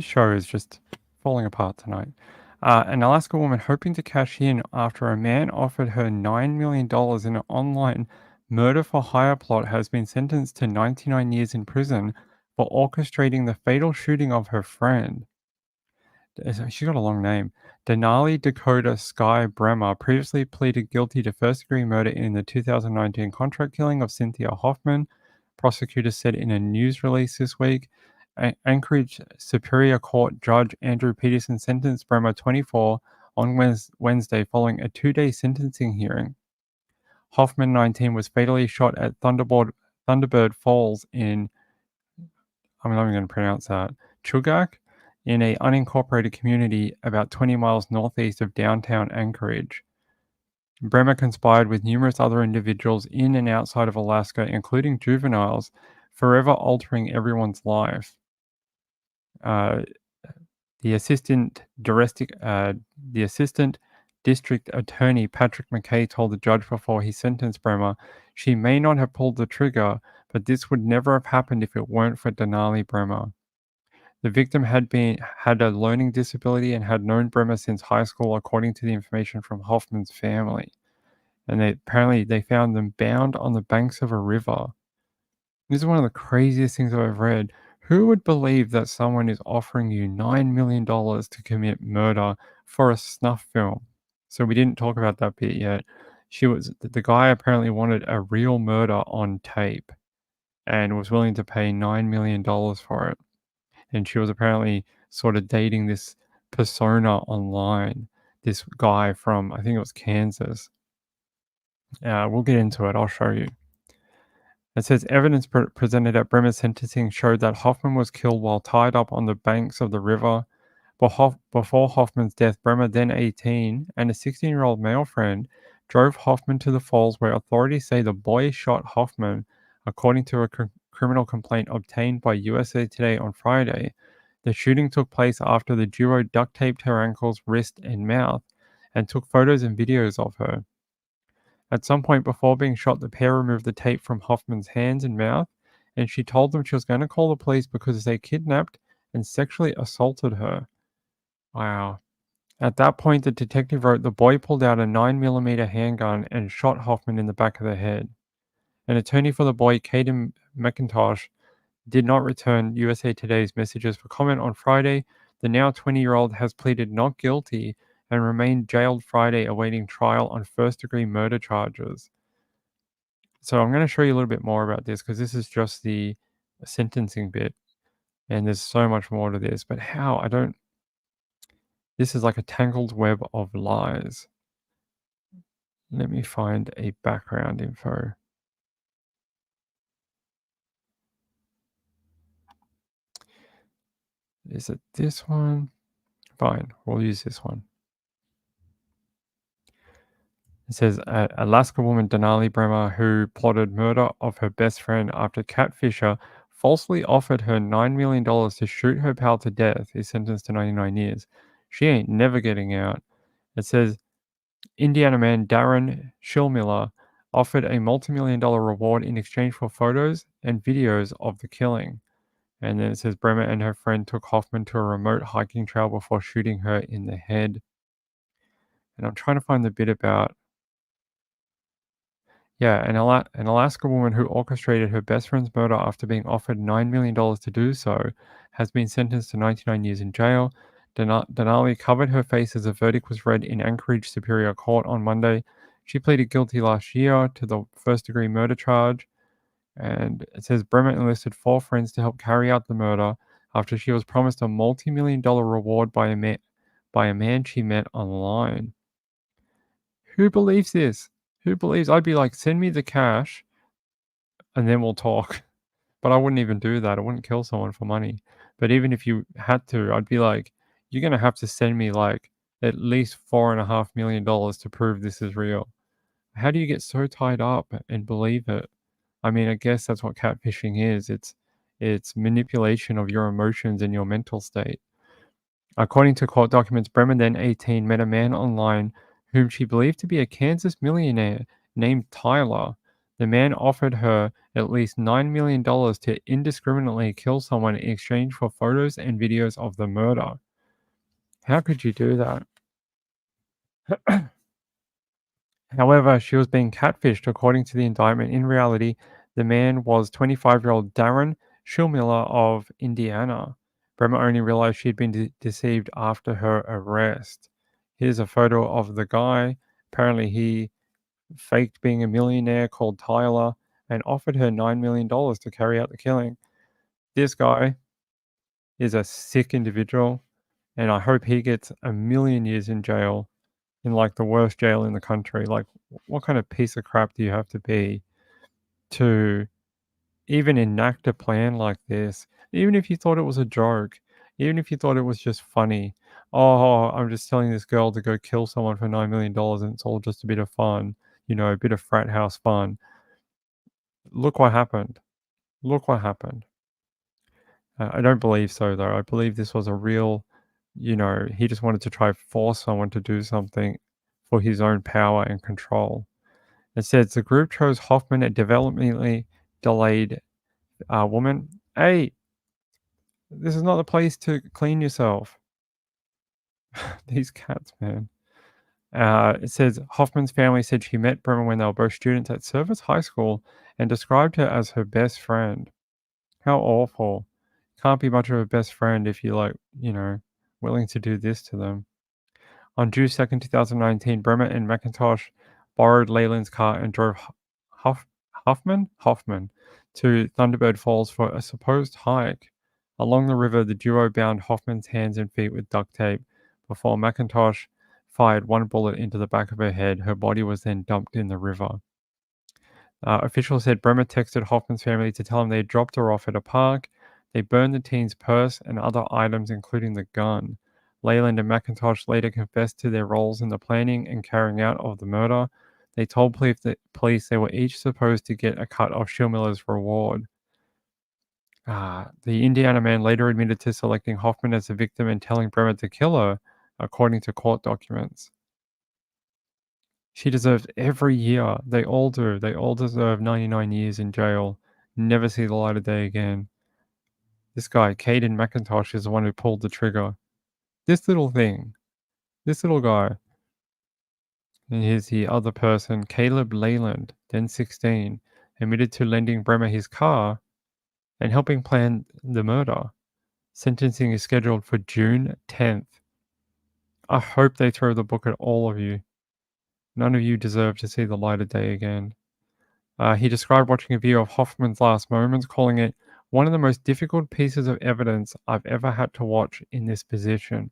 show is just falling apart tonight. An Alaska woman hoping to cash in after a man offered her $9 million in an online murder for hire plot has been sentenced to 99 years in prison for orchestrating the fatal shooting of her friend. She got a long name. Denali Dakota Sky Bremer previously pleaded guilty to first-degree murder in the 2019 contract killing of Cynthia Hoffman. Prosecutors said in a news release this week. Anchorage Superior Court Judge Andrew Peterson sentenced Bremer 24 on Wednesday following a 2-day sentencing hearing. Hoffman, 19, was fatally shot at Thunderbird Falls in, I'm not even going to pronounce that, Chugach, in an unincorporated community about 20 miles northeast of downtown Anchorage. Bremer conspired with numerous other individuals in and outside of Alaska, including juveniles, forever altering everyone's life. The assistant district attorney Patrick McKay told the judge before he sentenced Bremer, she may not have pulled the trigger, but this would never have happened if it weren't for Denali Bremer. The victim had a learning disability and had known Bremer since high school, according to the information from Hoffman's family. And apparently they found them bound on the banks of a river. This is one of the craziest things I've read. Who would believe that someone is offering you $9 million to commit murder for a snuff film? So we didn't talk about that bit yet. The guy apparently wanted a real murder on tape and was willing to pay $9 million for it. And she was apparently sort of dating this persona online, this guy from, I think it was Kansas. We'll get into it. I'll show you. It says evidence presented at Bremer's sentencing showed that Hoffman was killed while tied up on the banks of the river. Before Hoffman's death, Bremer, then 18, and a 16-year-old male friend drove Hoffman to the falls where authorities say the boy shot Hoffman, according to a criminal complaint obtained by USA Today on Friday. The shooting took place after the duo duct taped her ankles, wrist, and mouth and took photos and videos of her. At some point before being shot, the pair removed the tape from Hoffman's hands and mouth, and she told them she was going to call the police because they kidnapped and sexually assaulted her. Wow. At that point, the detective wrote, the boy pulled out a 9mm handgun and shot Hoffman in the back of the head. An attorney for the boy, Caden McIntosh, did not return USA Today's messages for comment on Friday. The now 20-year-old has pleaded not guilty and remained jailed Friday awaiting trial on first-degree murder charges. So I'm going to show you a little bit more about this because this is just the sentencing bit. And there's so much more to this. But how? This is like a tangled web of lies. Let me find a background info. Is it this one? Fine, we'll use this one. It says, Alaska woman Denali Bremer, who plotted murder of her best friend after Kat Fisher falsely offered her $9 million to shoot her pal to death, is sentenced to 99 years. She ain't never getting out. It says, Indiana man Darren Schillmiller offered a multi-million-dollar reward in exchange for photos and videos of the killing. And then it says Bremer and her friend took Hoffman to a remote hiking trail before shooting her in the head. And I'm trying to find the bit about... Yeah, an Alaska woman who orchestrated her best friend's murder after being offered $9 million to do so has been sentenced to 99 years in jail. Denali covered her face as a verdict was read in Anchorage Superior Court on Monday. She pleaded guilty last year to the first-degree murder charge. And it says Bremer enlisted 4 friends to help carry out the murder after she was promised a multi-million-dollar reward by a man she met online. Who believes this? Who believes? I'd be like, send me the cash and then we'll talk. But I wouldn't even do that. I wouldn't kill someone for money. But even if you had to, I'd be like, you're going to have to send me like at least $4.5 million to prove this is real. How do you get so tied up and believe it? I mean, I guess that's what catfishing is. It's manipulation of your emotions and your mental state. According to court documents, Bremer, then 18, met a man online whom she believed to be a Kansas millionaire named Tyler. The man offered her at least $9 million to indiscriminately kill someone in exchange for photos and videos of the murder. How could you do that? However, she was being catfished, according to the indictment. In reality, the man was 25-year-old Darren Schillmiller of Indiana. Bremer only realized she'd been deceived after her arrest. Here's a photo of the guy. Apparently he faked being a millionaire called Tyler and offered her $9 million to carry out the killing. This guy is a sick individual, and I hope he gets 1,000,000 years in jail, in like the worst jail in the country. Like, what kind of piece of crap do you have to be to even enact a plan like this? Even if you thought it was a joke, even if you thought it was just funny. Oh, I'm just telling this girl to go kill someone for $9 million and it's all just a bit of fun, a bit of frat house fun. Look what happened. Look what happened. I don't believe so, though. I believe this was a real, he just wanted to try force someone to do something for his own power and control. It says the group chose Hoffman, a developmentally delayed woman. Hey, this is not the place to clean yourself. These cats, man. It says Hoffman's family said she met Bremer when they were both students at Service High School and described her as her best friend. How awful. Can't be much of a best friend if you're willing to do this to them. On June 2nd, 2019, Bremer and McIntosh borrowed Leyland's car and drove Hoffman to Thunderbird Falls for a supposed hike. Along the river, the duo bound Hoffman's hands and feet with duct tape before McIntosh fired one bullet into the back of her head. Her body was then dumped in the river. Officials said Bremer texted Hoffman's family to tell them they had dropped her off at a park. They burned the teen's purse and other items, including the gun. Leyland and McIntosh later confessed to their roles in the planning and carrying out of the murder. They told police they were each supposed to get a cut of Schulmiller's reward. The Indiana man later admitted to selecting Hoffman as the victim and telling Bremer to kill her, according to court documents. She deserves every year. They all do. They all deserve 99 years in jail. Never see the light of day again. This guy, Caden McIntosh, is the one who pulled the trigger. This little thing. This little guy. And here's the other person, Caleb Leyland, then 16, admitted to lending Bremer his car and helping plan the murder. Sentencing is scheduled for June 10th. I hope they throw the book at all of you. None of you deserve to see the light of day again. He described watching a video of Hoffman's last moments, calling it one of the most difficult pieces of evidence I've ever had to watch in this position.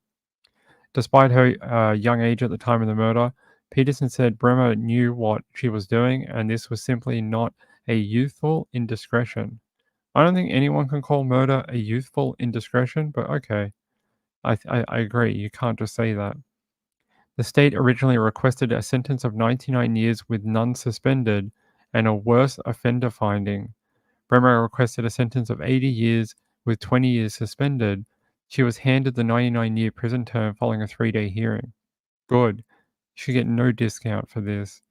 Despite her young age at the time of the murder, Peterson said Bremer knew what she was doing, and this was simply not a youthful indiscretion. I don't think anyone can call murder a youthful indiscretion, but okay. I agree. You can't just say that. The state originally requested a sentence of 99 years with none suspended and a worse offender finding. Bremer requested a sentence of 80 years with 20 years suspended. She was handed the 99-year prison term following a 3-day hearing. Good. You should get no discount for this.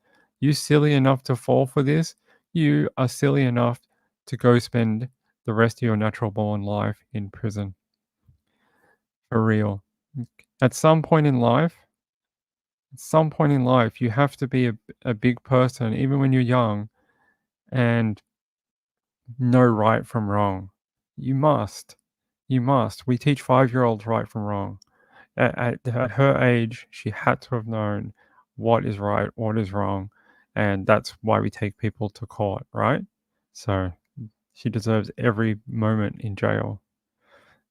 You silly enough to fall for this? You are silly enough to go spend the rest of your natural-born life in prison. For real. At some point in life, you have to be a big person, even when you're young, and know right from wrong. You must. We teach 5-year-olds right from wrong. At her age, she had to have known what is right, what is wrong, and that's why we take people to court, right? So she deserves every moment in jail.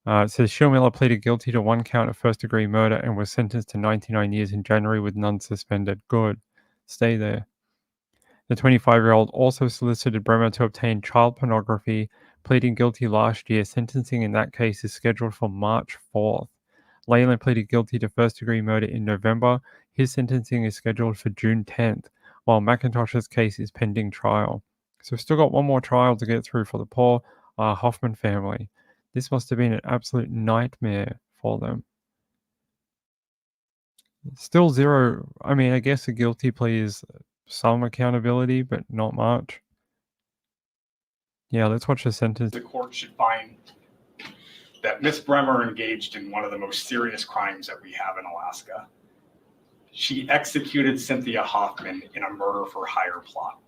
It says Schulmiller pleaded guilty to 1 count of first-degree murder and was sentenced to 99 years in January with none suspended. Good. Stay there. The 25-year-old also solicited Bremer to obtain child pornography, pleading guilty last year. Sentencing in that case is scheduled for March 4th. Leyland pleaded guilty to first-degree murder in November. His sentencing is scheduled for June 10th, while McIntosh's case is pending trial. So we've still got one more trial to get through for the poor Hoffman family. This must have been an absolute nightmare for them. Still zero. I mean, I guess a guilty plea is some accountability, but not much. Yeah, let's watch the sentence. The court should find that Miss Bremer engaged in one of the most serious crimes that we have in Alaska. She executed Cynthia Hoffman in a murder for hire plot.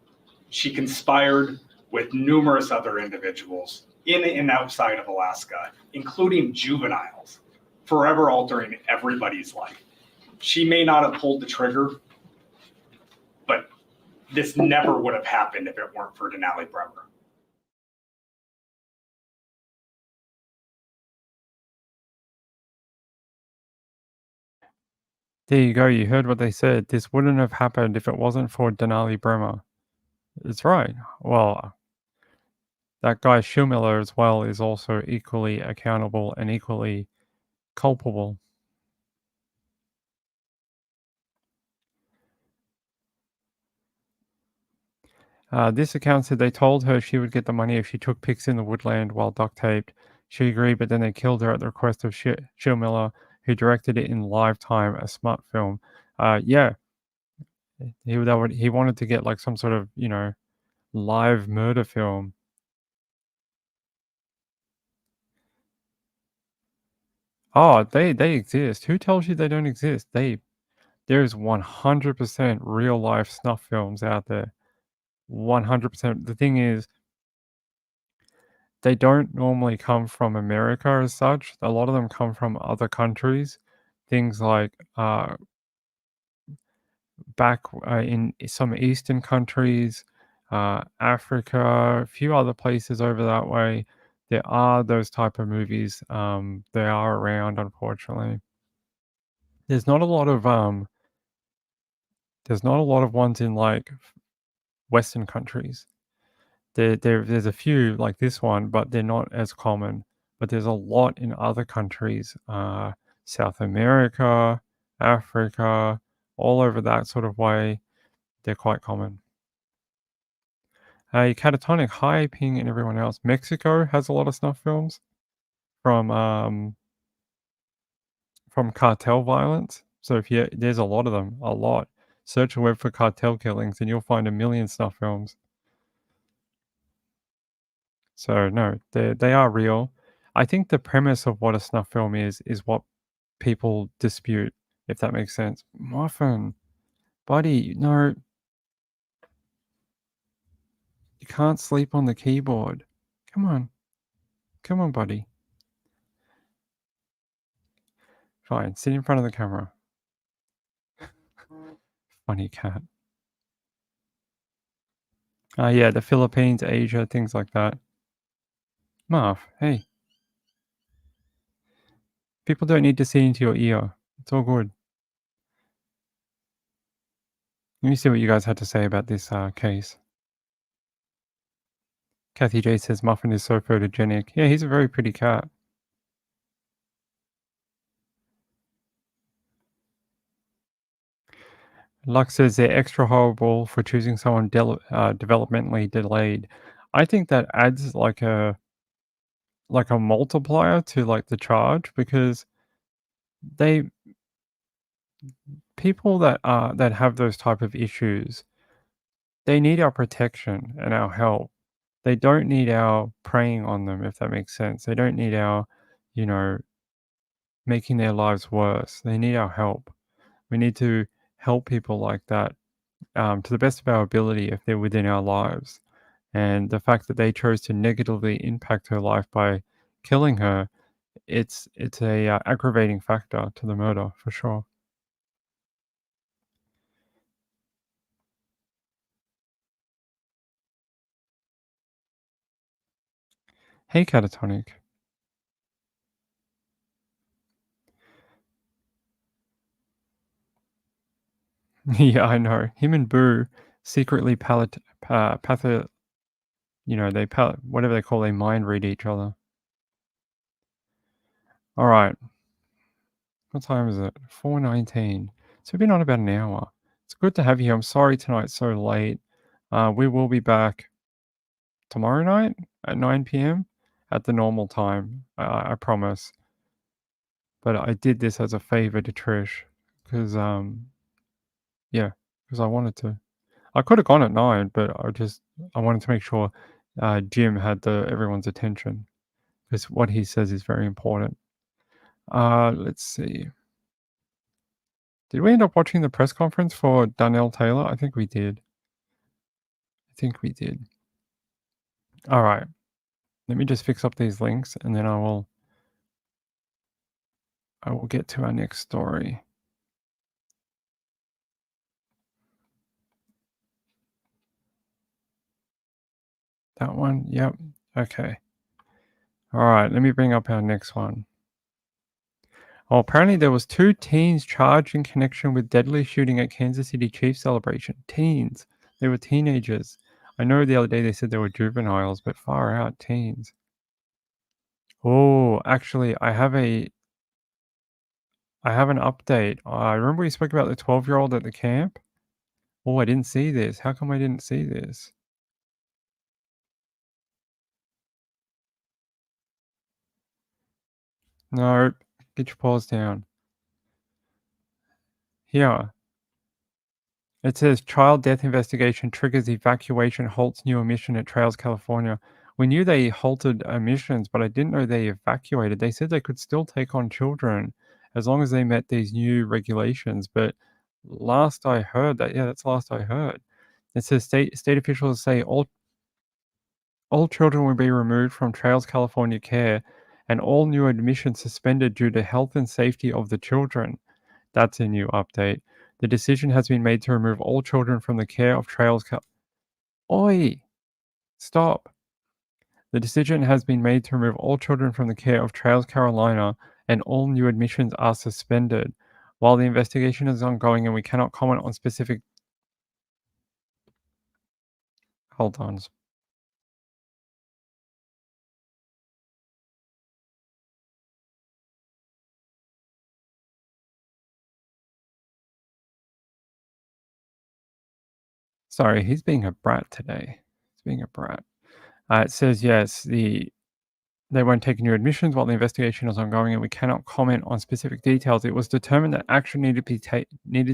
She conspired with numerous other individuals in and outside of Alaska, including juveniles, forever altering everybody's life. She may not have pulled the trigger, but this never would have happened if it weren't for Denali Bremer. There you go. You heard what they said. This wouldn't have happened if it wasn't for Denali Bremer. It's right. Well, that guy Schumiller as well is also equally accountable and equally culpable. This account said they told her she would get the money if she took pics in the woodland while duct taped. She agreed, but then they killed her at the request of Schumiller, who directed it in Lifetime, a smart film. Yeah, he wanted to get like some sort of, you know, live murder film. Oh, they exist. Who tells you they don't exist? There's 100% real life snuff films out there. 100%. The thing is, they don't normally come from America as such. A lot of them come from other countries. Things like back in some Eastern countries, Africa, a few other places over that way. There are those type of movies. They are around, unfortunately. There's not a lot of ones in like Western countries. There's a few like this one, but they're not as common. But there's a lot in other countries, South America, Africa, all over that sort of way. They're quite common. Catatonic, hi, Ping, and everyone else. Mexico has a lot of snuff films from cartel violence. So there's a lot of them, a lot. Search the web for cartel killings, and you'll find a million snuff films. So no, they are real. I think the premise of what a snuff film is what people dispute, if that makes sense. Muffin, buddy, no. You can't sleep on the keyboard. Come on. Come on, buddy. Fine, sit in front of the camera. Funny cat. Yeah, the Philippines, Asia, things like that. Marv, hey. People don't need to see into your ear. It's all good. Let me see what you guys had to say about this case. Kathy J says Muffin is so photogenic. Yeah, he's a very pretty cat. Lux says they're extra horrible for choosing someone developmentally delayed. I think that adds like a multiplier to like the charge, because people that have those type of issues, they need our protection and our help. They don't need our preying on them, if that makes sense. They don't need our, you know, making their lives worse. They need our help. We need to help people like that to the best of our ability if they're within our lives. And the fact that they chose to negatively impact her life by killing her, it's a aggravating factor to the murder for sure. Hey, Catatonic. Yeah, I know. Him and Boo secretly you know, whatever they call, they mind read each other. All right. What time is it? 4:19. So we've been on about an hour. It's good to have you here. I'm sorry tonight's so late. We will be back tomorrow night at 9 p.m. at the normal time. I promise. But I did this as a favor to Trish because, yeah, because I wanted to. I could have gone at 9, but I wanted to make sure Jim had everyone's attention, because what he says is very important. Let's see. Did we end up watching the press conference for Darnell Taylor? I think we did. All right. Let me just fix up these links and then I will get to our next story. That one? Yep. Okay. All right, let me bring up our next one. Oh, apparently there was 2 teens charged in connection with deadly shooting at Kansas City Chiefs celebration. Teens. They were teenagers. I know the other day they said they were juveniles, but far out, teens. Oh, actually, I have an update. I remember we spoke about the 12-year-old at the camp. Oh, I didn't see this. How come I didn't see this? No, get your paws down. Here. It says child death investigation triggers evacuation, halts new emission at Trails, California. We knew they halted emissions, but I didn't know they evacuated. They said they could still take on children as long as they met these new regulations. But last I heard that, yeah, that's last I heard. It says state officials say all children will be removed from Trails California care and all new admissions suspended due to health and safety of the children. That's a new update. The decision has been made to remove all children from the care of Trails Oi! Stop. The decision has been made to remove all children from the care of Trails Carolina and all new admissions are suspended. While the investigation is ongoing and we cannot comment on specific... Hold on. Sorry, he's being a brat today. He's being a brat. It says, yes, they won't take new admissions while the investigation is ongoing and we cannot comment on specific details. It was determined that action needed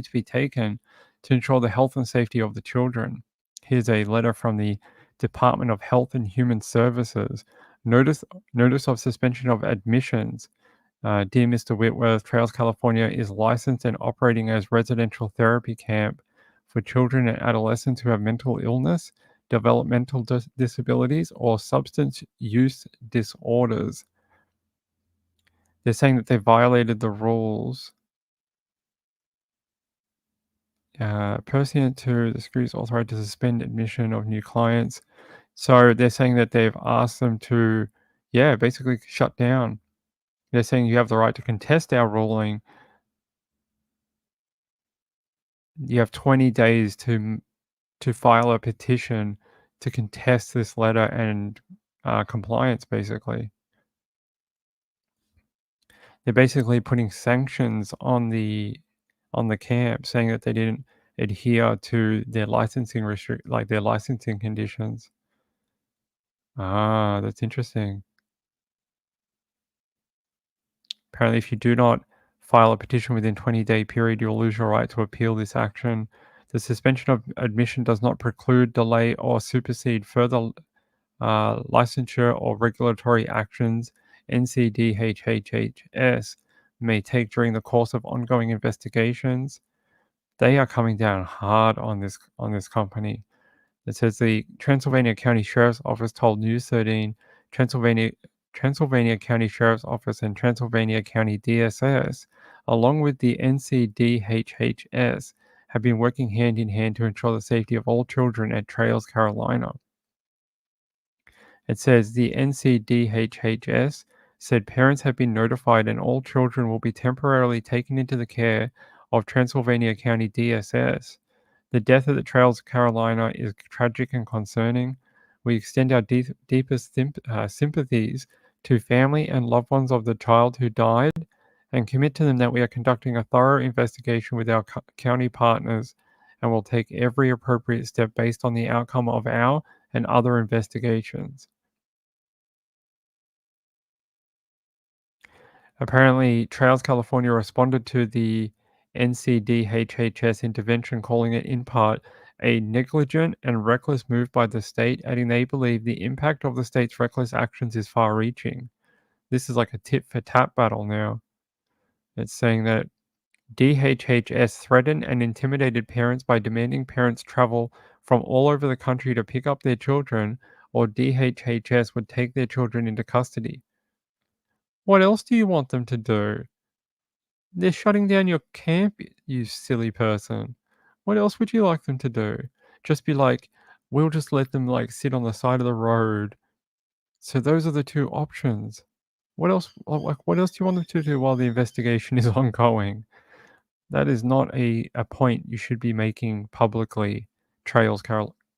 to be taken to ensure the health and safety of the children. Here's a letter from the Department of Health and Human Services. Notice of suspension of admissions. Dear Mr. Whitworth, Trails California is licensed and operating as residential therapy camp for children and adolescents who have mental illness, developmental disabilities, or substance use disorders. They're saying that they violated the rules. Pursuant to the security is authorized to suspend admission of new clients. So they're saying that they've asked them to, basically shut down. They're saying you have the right to contest our ruling. You have 20 days to file a petition to contest this letter and compliance, basically. They're basically putting sanctions on the camp, saying that they didn't adhere to their licensing their licensing conditions. Ah, that's interesting. Apparently, if you do not file a petition within 20-day period, you'll lose your right to appeal this action. The suspension of admission does not preclude, delay, or supersede further licensure or regulatory actions NCDHHS may take during the course of ongoing investigations. They are coming down hard on this company. It says the Transylvania County Sheriff's Office told News 13 Transylvania County Sheriff's Office and Transylvania County DSS, along with the NCDHHS, have been working hand in hand to ensure the safety of all children at Trails, Carolina. It says the NCDHHS said parents have been notified and all children will be temporarily taken into the care of Transylvania County DSS. The death at the Trails, Carolina is tragic and concerning. We extend our deepest sympathies to family and loved ones of the child who died and commit to them that we are conducting a thorough investigation with our county partners and will take every appropriate step based on the outcome of our and other investigations. Apparently, Trails California responded to the NCDHHS intervention, calling it in part a negligent and reckless move by the state, adding they believe the impact of the state's reckless actions is far-reaching. This is like a tit-for-tat battle now. It's saying that DHHS threatened and intimidated parents by demanding parents travel from all over the country to pick up their children or DHHS would take their children into custody. What else do you want them to do? They're shutting down your camp, you silly person. What else would you like them to do? Just be like, we'll just let them like sit on the side of the road. So those are the two options. What else? What else do you want them to do while the investigation is ongoing? That is not a point you should be making publicly, Trails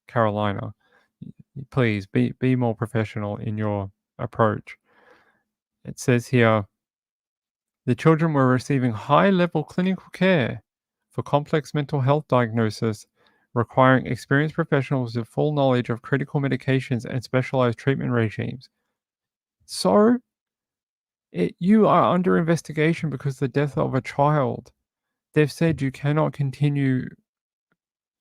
Carolina. Please be more professional in your approach. It says here, the children were receiving high-level clinical care for complex mental health diagnosis, requiring experienced professionals with full knowledge of critical medications and specialized treatment regimes. So, you are under investigation because of the death of a child. They've said you cannot continue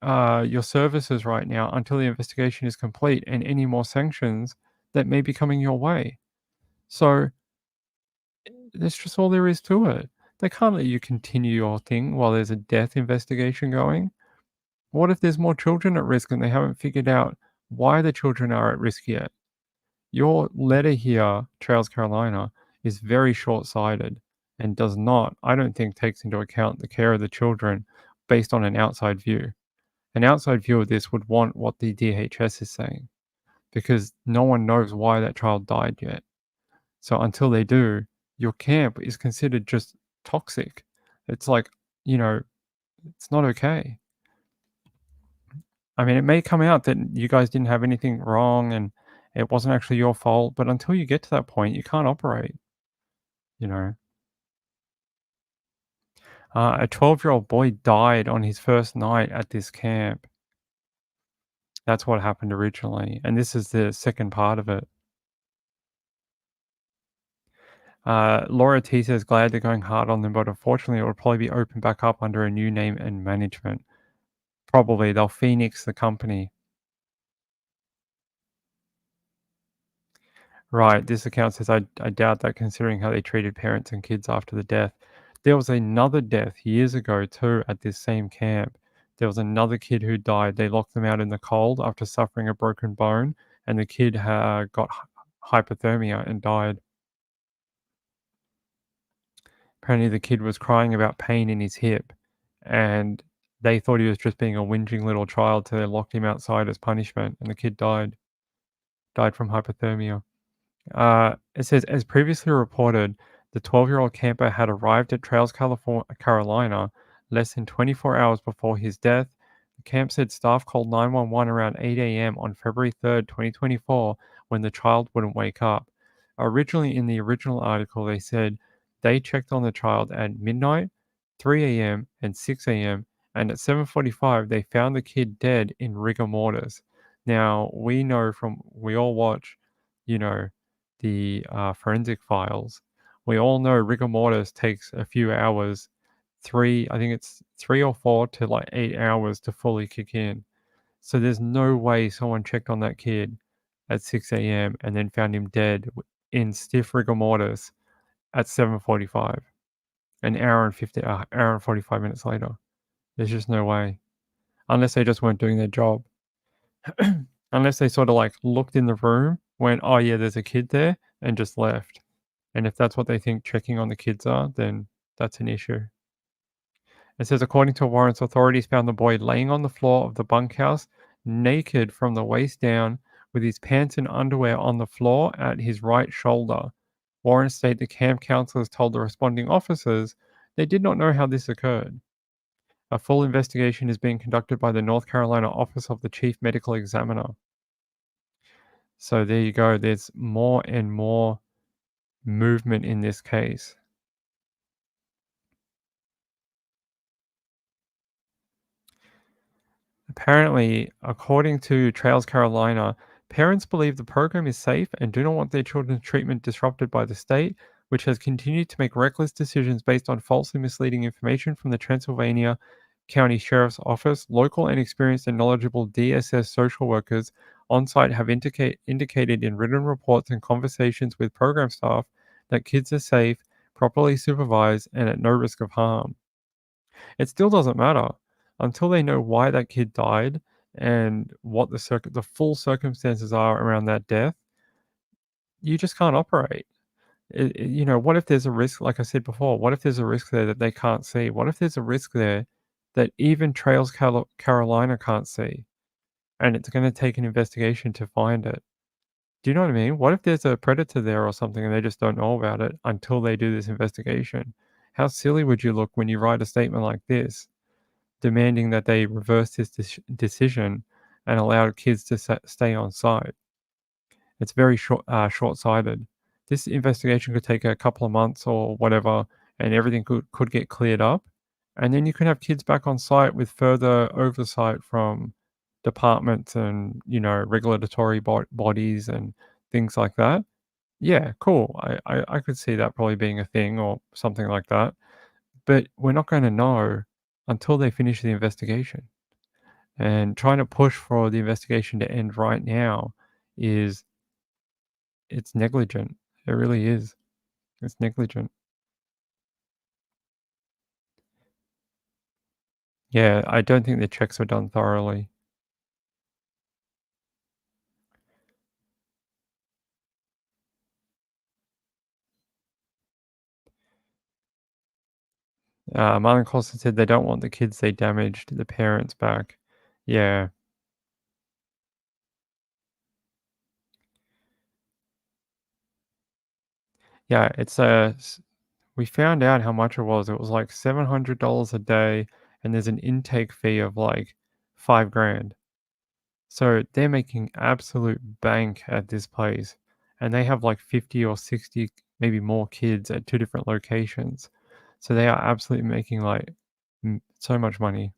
your services right now until the investigation is complete and any more sanctions that may be coming your way. So, that's just all there is to it. They can't let you continue your thing while there's a death investigation going. What if there's more children at risk and they haven't figured out why the children are at risk yet? Your letter here, Trails Carolina, is very short-sighted and does not, I don't think, takes into account the care of the children based on an outside view. An outside view of this would want what the DHS is saying, because no one knows why that child died yet. So until they do, your camp is considered just toxic. It's like, it's not okay. I mean, it may come out that you guys didn't have anything wrong and it wasn't actually your fault, but until you get to that point, you can't operate. A 12-year-old boy died on his first night at this camp. That's what happened originally, and this is the second part of it. Laura T says, glad they're going hard on them, but unfortunately it will probably be opened back up under a new name and management. Probably they'll Phoenix the company. Right, this account says, I doubt that considering how they treated parents and kids after the death. There was another death years ago too at this same camp. There was another kid who died. They locked them out in the cold after suffering a broken bone, and the kid got hypothermia and died. Apparently the kid was crying about pain in his hip, and they thought he was just being a whinging little child, so they locked him outside as punishment, and the kid died from hypothermia. It says, as previously reported, the 12-year-old camper had arrived at Trails Carolina less than 24 hours before his death. The camp said staff called 911 around 8 a.m. on February 3rd, 2024, when the child wouldn't wake up. Originally, in the original article, they said they checked on the child at midnight, 3 a.m., and 6 a.m., and at 7:45, they found the kid dead in rigor mortis. Now, we all watch, the forensic files. We all know rigor mortis takes a few hours, I think it's 3 or 4 to like 8 hours to fully kick in. So there's no way someone checked on that kid at 6 a.m. and then found him dead in stiff rigor mortis at 7:45, an hour and 45 minutes later. There's just no way, unless they just weren't doing their job. Unless they sort of like looked in the room, went, oh yeah, there's a kid there, and just left. And if that's what they think checking on the kids are, then that's an issue. It says, according to warrants, authorities found the boy laying on the floor of the bunkhouse, naked from the waist down, with his pants and underwear on the floor at his right shoulder. Warrants state the camp counselors told the responding officers they did not know how this occurred. A full investigation is being conducted by the North Carolina Office of the Chief Medical Examiner. So there you go. There's more and more movement in this case. Apparently, according to Trails Carolina, parents believe the program is safe and do not want their children's treatment disrupted by the state, which has continued to make reckless decisions based on falsely misleading information from the Transylvania County Sheriff's Office. Local and experienced and knowledgeable DSS social workers on site have indicated in written reports and conversations with program staff that kids are safe, properly supervised, and at no risk of harm. It still doesn't matter. Until they know why that kid died and what the full circumstances are around that death, you just can't operate. What if there's a risk, like I said before, what if there's a risk there that they can't see? What if there's a risk there that even Trails Carolina can't see? And it's going to take an investigation to find it. Do you know what I mean? What if there's a predator there or something and they just don't know about it until they do this investigation? How silly would you look when you write a statement like this, demanding that they reverse this decision and allow kids to stay on site? It's very short-sighted. This investigation could take a couple of months or whatever, and everything could get cleared up. And then you can have kids back on site with further oversight from departments and, regulatory bodies and things like that. Yeah, cool. I could see that probably being a thing or something like that. But we're not going to know until they finish the investigation. And trying to push for the investigation to end right now it's negligent. It really is. It's negligent. Yeah, I don't think the checks were done thoroughly. Marlon Costa said they don't want the kids they damaged the parents back. Yeah. Yeah, we found out how much it was. It was like $700 a day, and there's an intake fee of like $5,000. So they're making absolute bank at this place, and they have like 50 or 60, maybe more kids at 2 different locations. So they are absolutely making like so much money.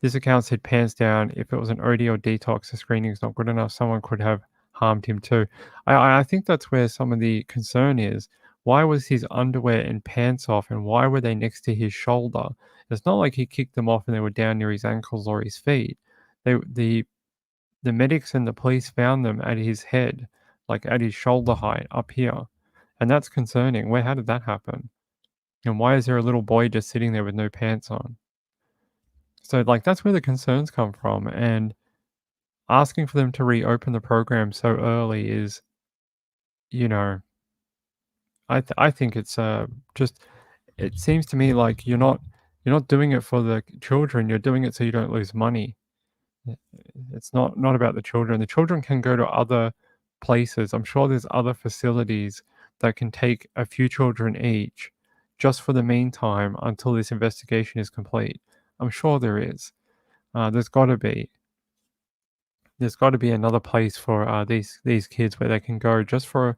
This account said pants down. If it was an OD or detox, the screening is not good enough. Someone could have harmed him too. I think that's where some of the concern is. Why was his underwear and pants off, and why were they next to his shoulder? It's not like he kicked them off and they were down near his ankles or his feet. The medics and the police found them at his head, like at his shoulder height up here. And that's concerning. How did that happen? And why is there a little boy just sitting there with no pants on? So, that's where the concerns come from. And asking for them to reopen the program so early is, I think it's just. It seems to me like you're not doing it for the children. You're doing it so you don't lose money. It's not about the children. The children can go to other places. I'm sure there's other facilities that can take a few children each, just for the meantime until this investigation is complete. I'm sure there is. There's got to be. There's got to be another place for these kids where they can go just for,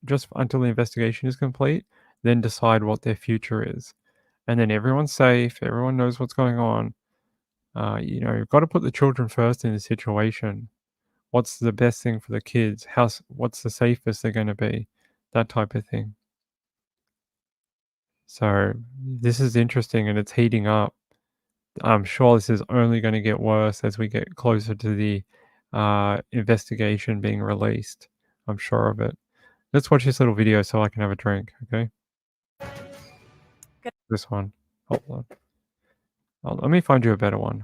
just until the investigation is complete, then decide what their future is, and then everyone's safe. Everyone knows what's going on. You've got to put the children first in the situation. What's the best thing for the kids? What's the safest they're going to be? That type of thing. So this is interesting, and it's heating up. I'm sure this is only going to get worse as we get closer to the investigation being released. I'm sure of it. Let's watch this little video so I can have a drink, okay? Good. This one. Hold on. Let me find you a better one.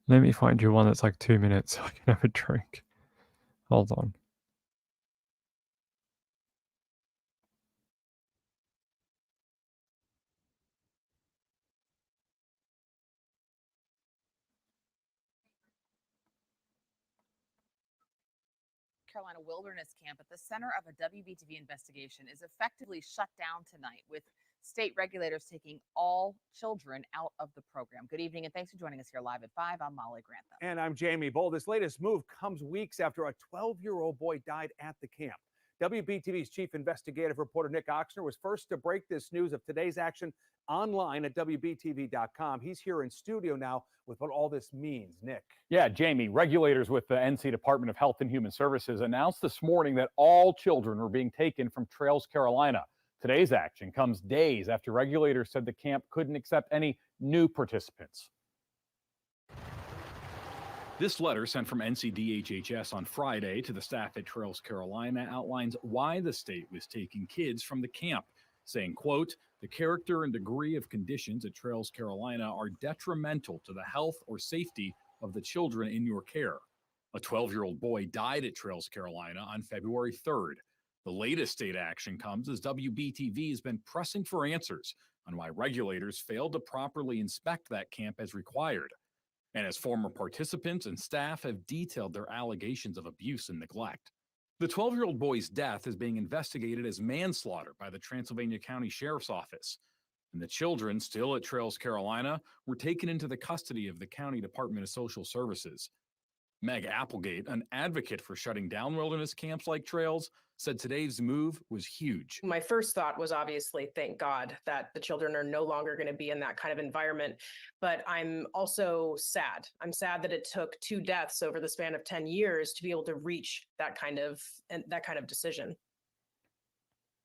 Let me find you one that's like 2 minutes so I can have a drink. Hold on. Carolina Wilderness Camp at the center of a WBTV investigation is effectively shut down tonight, with state regulators taking all children out of the program. Good evening, and thanks for joining us here live at 5. I'm Molly Grantham. And I'm Jamie Bull. This latest move comes weeks after a 12-year-old boy died at the camp. WBTV's chief investigative reporter Nick Oxner was first to break this news of today's action online at WBTV.com. He's here in studio now with what all this means. Nick. Yeah, Jamie, regulators with the NC Department of Health and Human Services announced this morning that all children were being taken from Trails Carolina. Today's action comes days after regulators said the camp couldn't accept any new participants. This letter sent from NCDHHS on Friday to the staff at Trails Carolina outlines why the state was taking kids from the camp, saying, quote, The character and degree of conditions at Trails Carolina are detrimental to the health or safety of the children in your care. A 12-year-old boy died at Trails Carolina on February 3rd. The latest state action comes as WBTV has been pressing for answers on why regulators failed to properly inspect that camp as required, and as former participants and staff have detailed their allegations of abuse and neglect. The 12-year-old boy's death is being investigated as manslaughter by the Transylvania County Sheriff's Office, and the children, still at Trails Carolina, were taken into the custody of the County Department of Social Services. Meg Applegate, an advocate for shutting down wilderness camps like Trails, said today's move was huge. My first thought was obviously, thank God that the children are no longer going to be in that kind of environment. But I'm also sad. I'm sad that it took 2 deaths over the span of 10 years to be able to reach that kind of decision.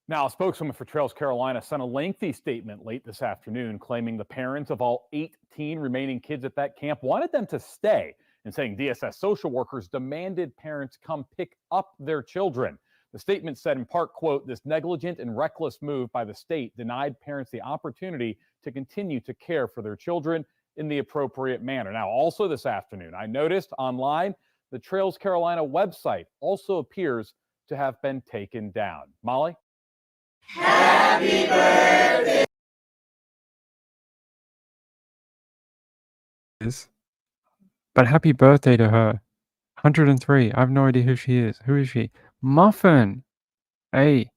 Now, a spokeswoman for Trails Carolina sent a lengthy statement late this afternoon claiming the parents of all 18 remaining kids at that camp wanted them to stay, and saying DSS social workers demanded parents come pick up their children. The statement said in part, quote, "This negligent and reckless move by the state denied parents the opportunity to continue to care for their children in the appropriate manner." Now, also this afternoon, I noticed online the Trails Carolina website also appears to have been taken down. Molly? Happy birthday. But happy birthday to her. 103. I have no idea who she is. Who is she? Muffin. Hey.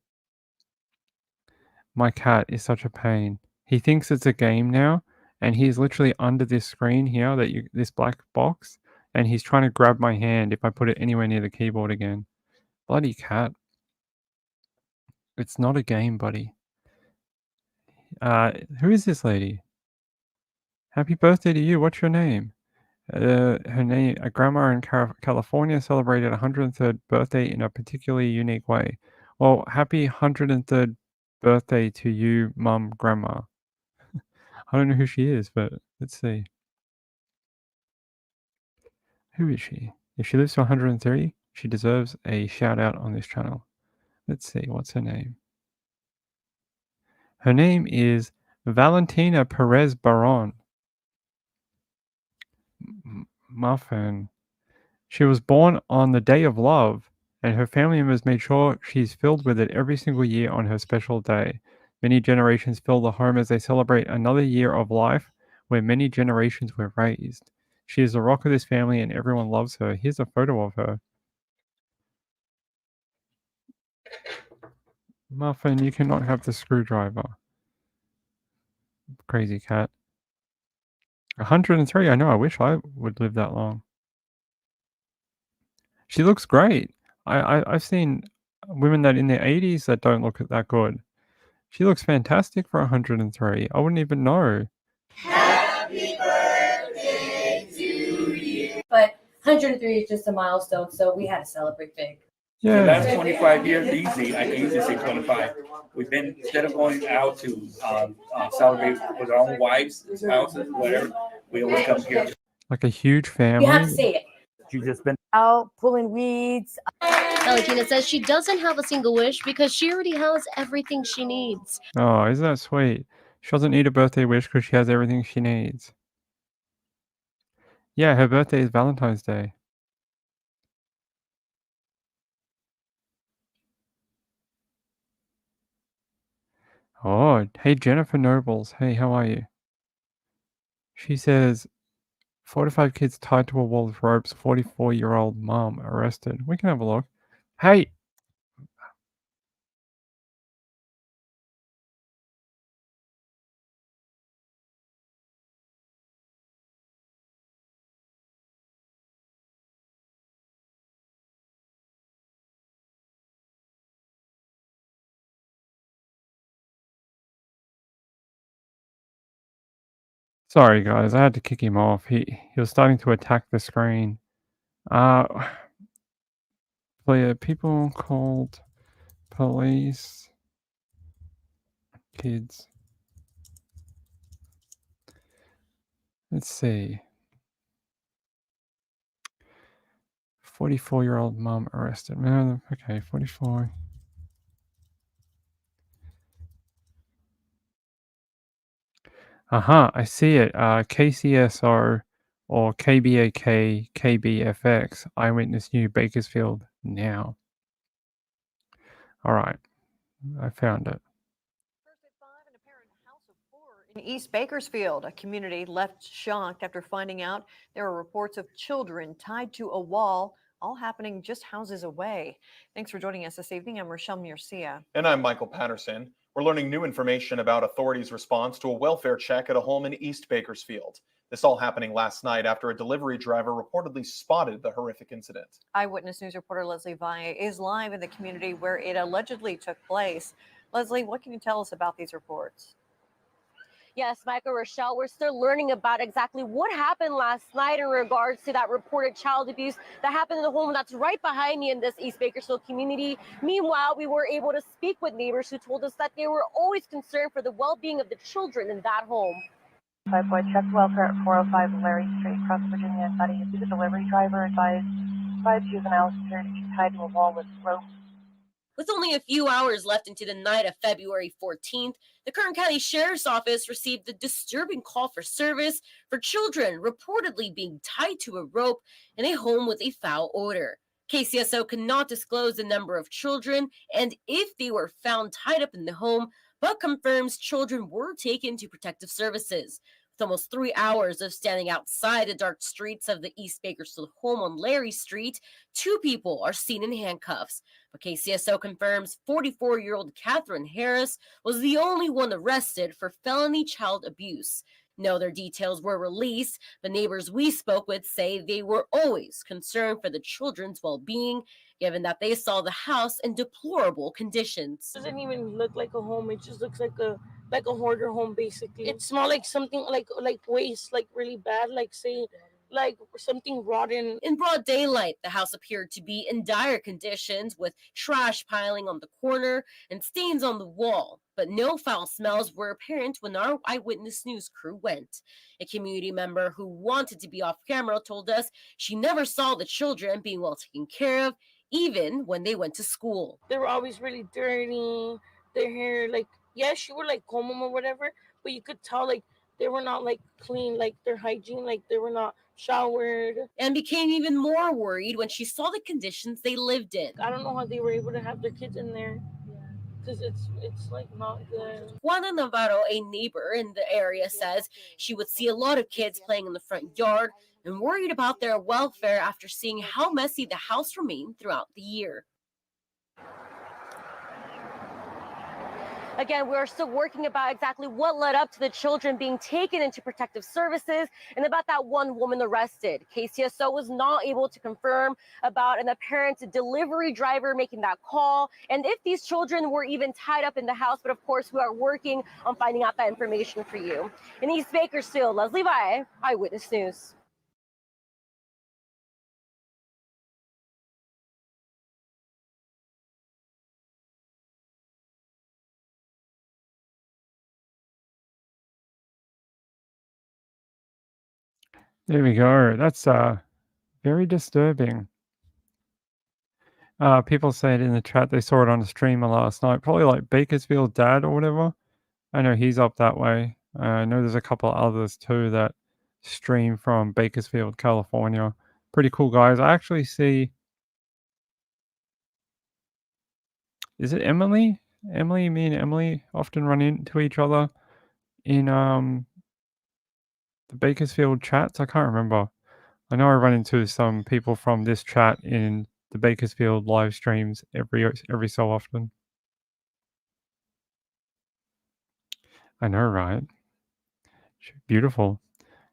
My cat is such a pain. He thinks it's a game now, and he's literally under this screen here, this black box, and he's trying to grab my hand if I put it anywhere near the keyboard again. Bloody cat. It's not a game, buddy. Who is this lady? Happy birthday to you. What's your name? Her name, a grandma in California celebrated 103rd birthday in a particularly unique way. Well, happy 103rd birthday to you, Mum, Grandma. I don't know who she is, but let's see. Who is she? If she lives to 103, she deserves a shout out on this channel. Let's see, what's her name? Her name is Valentina Perez Baron. Muffin. She was born on the Day of Love, and her family members made sure she's filled with it every single year on her special day. Many generations fill the home as they celebrate another year of life where many generations were raised. She is the rock of this family and everyone loves her. Here's a photo of her. Muffin, you cannot have the screwdriver. Crazy cat. 103, I know, I wish I would live that long. She looks great. I've seen women that in their 80s that don't look that good. She looks fantastic for 103. I wouldn't even know. Happy birthday to you. But 103 is just a milestone, so we had to celebrate big. Yeah. The last 25 years, easy. I can easily say 25. We've been, instead of going out to celebrate with our own wives, spouses, whatever, we always come here. Like a huge family. You have to say it. She's just been out pulling weeds. Valentina says she doesn't have a single wish because she already has everything she needs. Oh, isn't that sweet? She doesn't need a birthday wish because she has everything she needs. Yeah, her birthday is Valentine's Day. Oh, hey, Jennifer Nobles. Hey, how are you? She says, 4 to 5 kids tied to a wall with ropes, 44-year-old mom arrested. We can have a look. Hey! Sorry, guys, I had to kick him off. He was starting to attack the screen. People called police kids. Let's see. 44-year-old mom arrested. Okay, 44. I see it. KCSO or KBAK KBFX Eyewitness New Bakersfield now. All right, I found it. In East Bakersfield, a community left shocked after finding out there are reports of children tied to a wall, all happening just houses away. Thanks for joining us this evening. I'm Rochelle Murcia. And I'm Michael Patterson. We're learning new information about authorities' response to a welfare check at a home in East Bakersfield. This all happening last night after a delivery driver reportedly spotted the horrific incident. Eyewitness News reporter Leslie Valle is live in the community where it allegedly took place. Leslie, what can you tell us about these reports? Yes, Michael, Rochelle, we're still learning about exactly what happened last night in regards to that reported child abuse that happened in the home that's right behind me in this East Bakersfield community. Meanwhile, we were able to speak with neighbors who told us that they were always concerned for the well-being of the children in that home. 5 boy check welfare at 405 Larry Street, Cross Virginia. Thought he the delivery driver advised 5 juveniles appear to be tied to a wall with rope. With only a few hours left into the night of February 14th, the Kern County Sheriff's Office received the disturbing call for service for children reportedly being tied to a rope in a home with a foul odor. KCSO cannot disclose the number of children and if they were found tied up in the home, but confirms children were taken to protective services. With almost 3 hours of standing outside the dark streets of the East Bakersfield home on Larry Street, 2 people are seen in handcuffs. But KCSO confirms 44-year-old Catherine Harris was the only one arrested for felony child abuse. No other details were released, but neighbors we spoke with say they were always concerned for the children's well-being, given that they saw the house in deplorable conditions. It doesn't even look like a home. It just looks like a hoarder home, basically. It smelled like something like waste, like really bad, like say like something rotten. In broad daylight, the house appeared to be in dire conditions with trash piling on the corner and stains on the wall, but no foul smells were apparent when our Eyewitness News crew went. A community member who wanted to be off camera told us she never saw the children being well taken care of, even when they went to school. They were always really dirty. Their hair, like, yes, she would like comb them or whatever, but you could tell like they were not like clean, like their hygiene, like they were not showered. And became even more worried when she saw the conditions they lived in. I don't know how they were able to have their kids in there. Because it's like not good. Juana Navarro, a neighbor in the area, says she would see a lot of kids playing in the front yard and worried about their welfare after seeing how messy the house remained throughout the year. Again, we're still working about exactly what led up to the children being taken into protective services and about that one woman arrested. KCSO was not able to confirm about an apparent delivery driver making that call and if these children were even tied up in the house. But of course, we are working on finding out that information for you. In East Bakersfield, Leslie Valle, Eyewitness News. There we go. That's very disturbing. People said in the chat they saw it on a streamer last night, probably like Bakersfield Dad or whatever. I know he's up that way. I know there's a couple of others too that stream from Bakersfield, California. Pretty cool guys. I actually see. Is it Emily? Emily, me and Emily often run into each other in the Bakersfield chats. I can't remember. I know I run into some people from this chat in the Bakersfield live streams every so often. I know, right? Beautiful.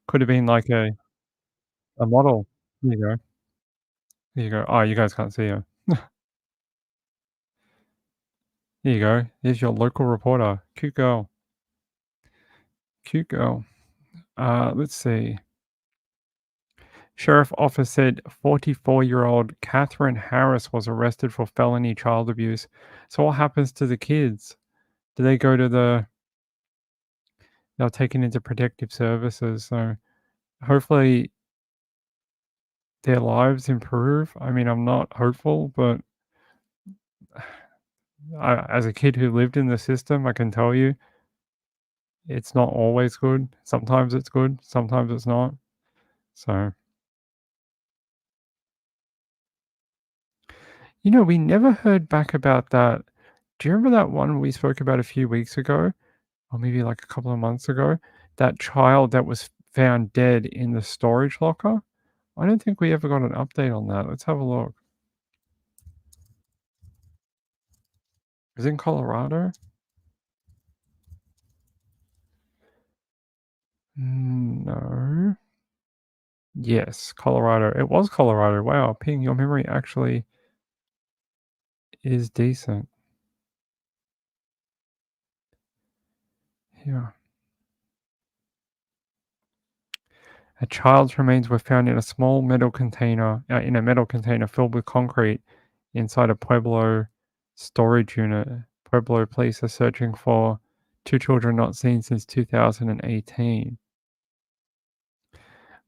Could have been like a model. There you go. There you go. Oh, you guys can't see her. There you go. Here's your local reporter. Cute girl. Cute girl. Let's see. Sheriff office said 44-year-old Catherine Harris was arrested for felony child abuse. So what happens to the kids? Do they go to they're taken into protective services? So hopefully their lives improve. I mean, I'm not hopeful, but as a kid who lived in the system, I can tell you, it's not always good. Sometimes it's good, sometimes it's not. So, we never heard back about that. Do you remember that one we spoke about a few weeks ago, or maybe like a couple of months ago? That child that was found dead in the storage locker? I don't think we ever got an update on that. Let's have a look. Is it in Colorado? No. Yes, Colorado. It was Colorado. Wow, Ping, your memory actually is decent. Yeah. A child's remains were found in a small metal container, filled with concrete inside a Pueblo storage unit. Pueblo police are searching for 2 children not seen since 2018.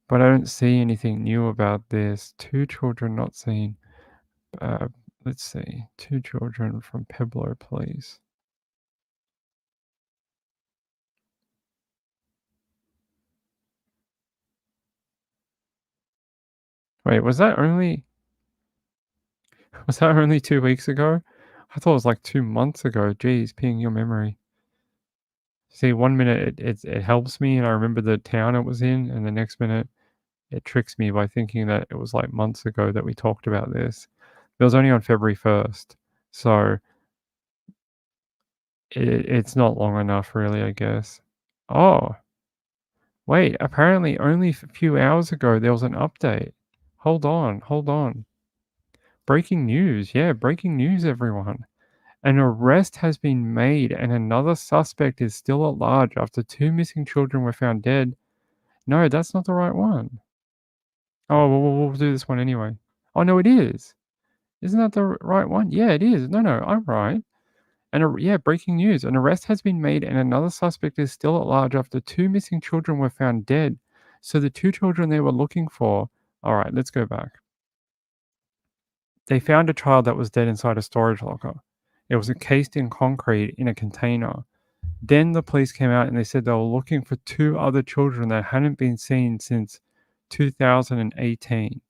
But I don't see anything new about this. 2 children not seen. Let's see. 2 children from Pueblo police. Wait, was that only 2 weeks ago? I thought it was like 2 months ago. Jeez, Ping, your memory. See, 1 minute it helps me and I remember the town it was in, and the next minute it tricks me by thinking that it was like months ago that we talked about this. It was only on February 1st, so it's not long enough really, I guess. Oh, wait, apparently only a few hours ago there was an update. Hold on. Breaking news. Yeah, breaking news, everyone. An arrest has been made and another suspect is still at large after 2 missing children were found dead. No, that's not the right one. Oh, we'll do this one anyway. Oh, no, it is. Isn't that the right one? Yeah, it is. No, I'm right. And yeah, breaking news. An arrest has been made and another suspect is still at large after 2 missing children were found dead. So the 2 children they were looking for. All right, let's go back. They found a child that was dead inside a storage locker. It was encased in concrete in a container. Then the police came out and they said they were looking for 2 other children that hadn't been seen since 2018.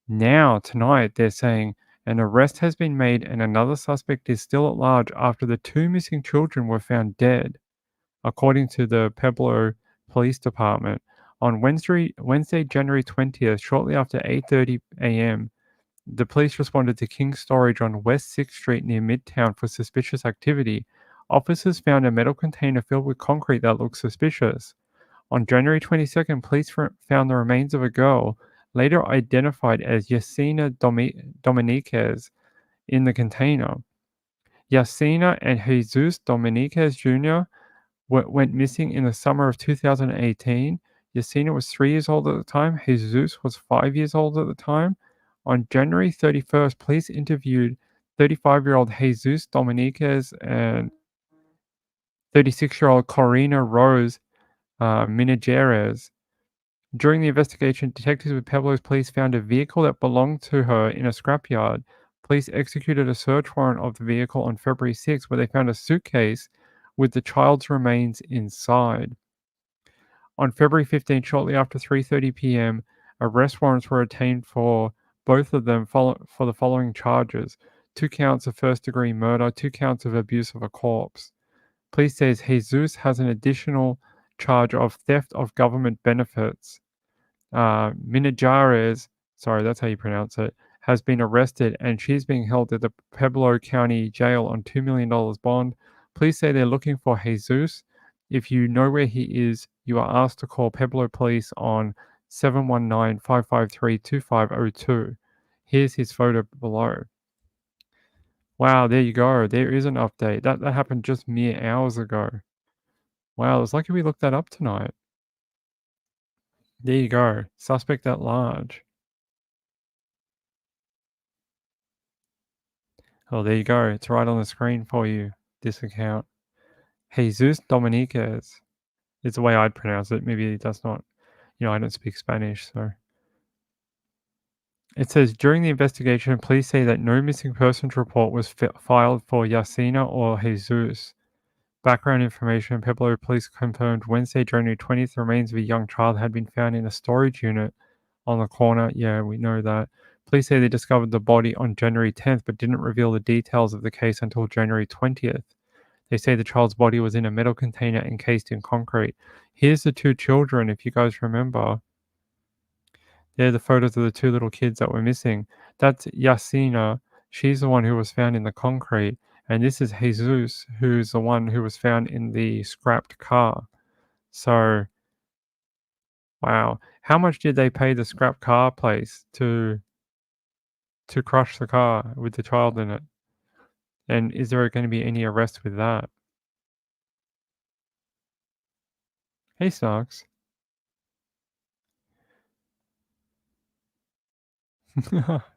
Now, tonight, they're saying an arrest has been made and another suspect is still at large after the 2 missing children were found dead, according to the Pueblo Police Department. On Wednesday, January 20th, shortly after 8:30 a.m., the police responded to King Storage on West 6th Street near Midtown for suspicious activity. Officers found a metal container filled with concrete that looked suspicious. On January 22nd, police found the remains of a girl, later identified as Yasina Dominiquez, in the container. Yasina and Jesus Dominiquez Jr. went missing in the summer of 2018. Yasina was 3 years old at the time. Jesus was 5 years old at the time. On January 31st, police interviewed 35-year-old Jesus Dominiquez and 36-year-old Corina Rose Minajeres. During the investigation, detectives with Pueblo's police found a vehicle that belonged to her in a scrapyard. Police executed a search warrant of the vehicle on February 6, where they found a suitcase with the child's remains inside. On February 15, shortly after 3:30 p.m., arrest warrants were obtained for both of them for the following charges: 2 counts of first-degree murder, 2 counts of abuse of a corpse. Police says Jesus has an additional charge of theft of government benefits. Minajares, sorry, that's how you pronounce it, has been arrested and she's being held at the Pueblo County Jail on $2 million bond. Police say they're looking for Jesus. If you know where he is, you are asked to call Pueblo Police on 719-553-2502. Here's his photo below. Wow, there you go. There is an update. That happened just mere hours ago. Wow, it's lucky we looked that up tonight. There you go. Suspect at large. Oh, there you go. It's right on the screen for you, this account. Jesus Dominiquez is the way I'd pronounce it. Maybe that's not, I don't speak Spanish, so. It says, during the investigation, police say that no missing persons report was filed for Yasina or Jesus. Background information: Pueblo police confirmed Wednesday, January 20th, the remains of a young child had been found in a storage unit on the corner. Yeah, we know that. Police say they discovered the body on January 10th, but didn't reveal the details of the case until January 20th. They say the child's body was in a metal container encased in concrete. Here's the two children, if you guys remember. They're the photos of the two little kids that were missing. That's Yasina. She's the one who was found in the concrete. And this is Jesus, who's the one who was found in the scrapped car. So, wow. How much did they pay the scrap car place to crush the car with the child in it? And is there going to be any arrest with that? Hey, Snarks.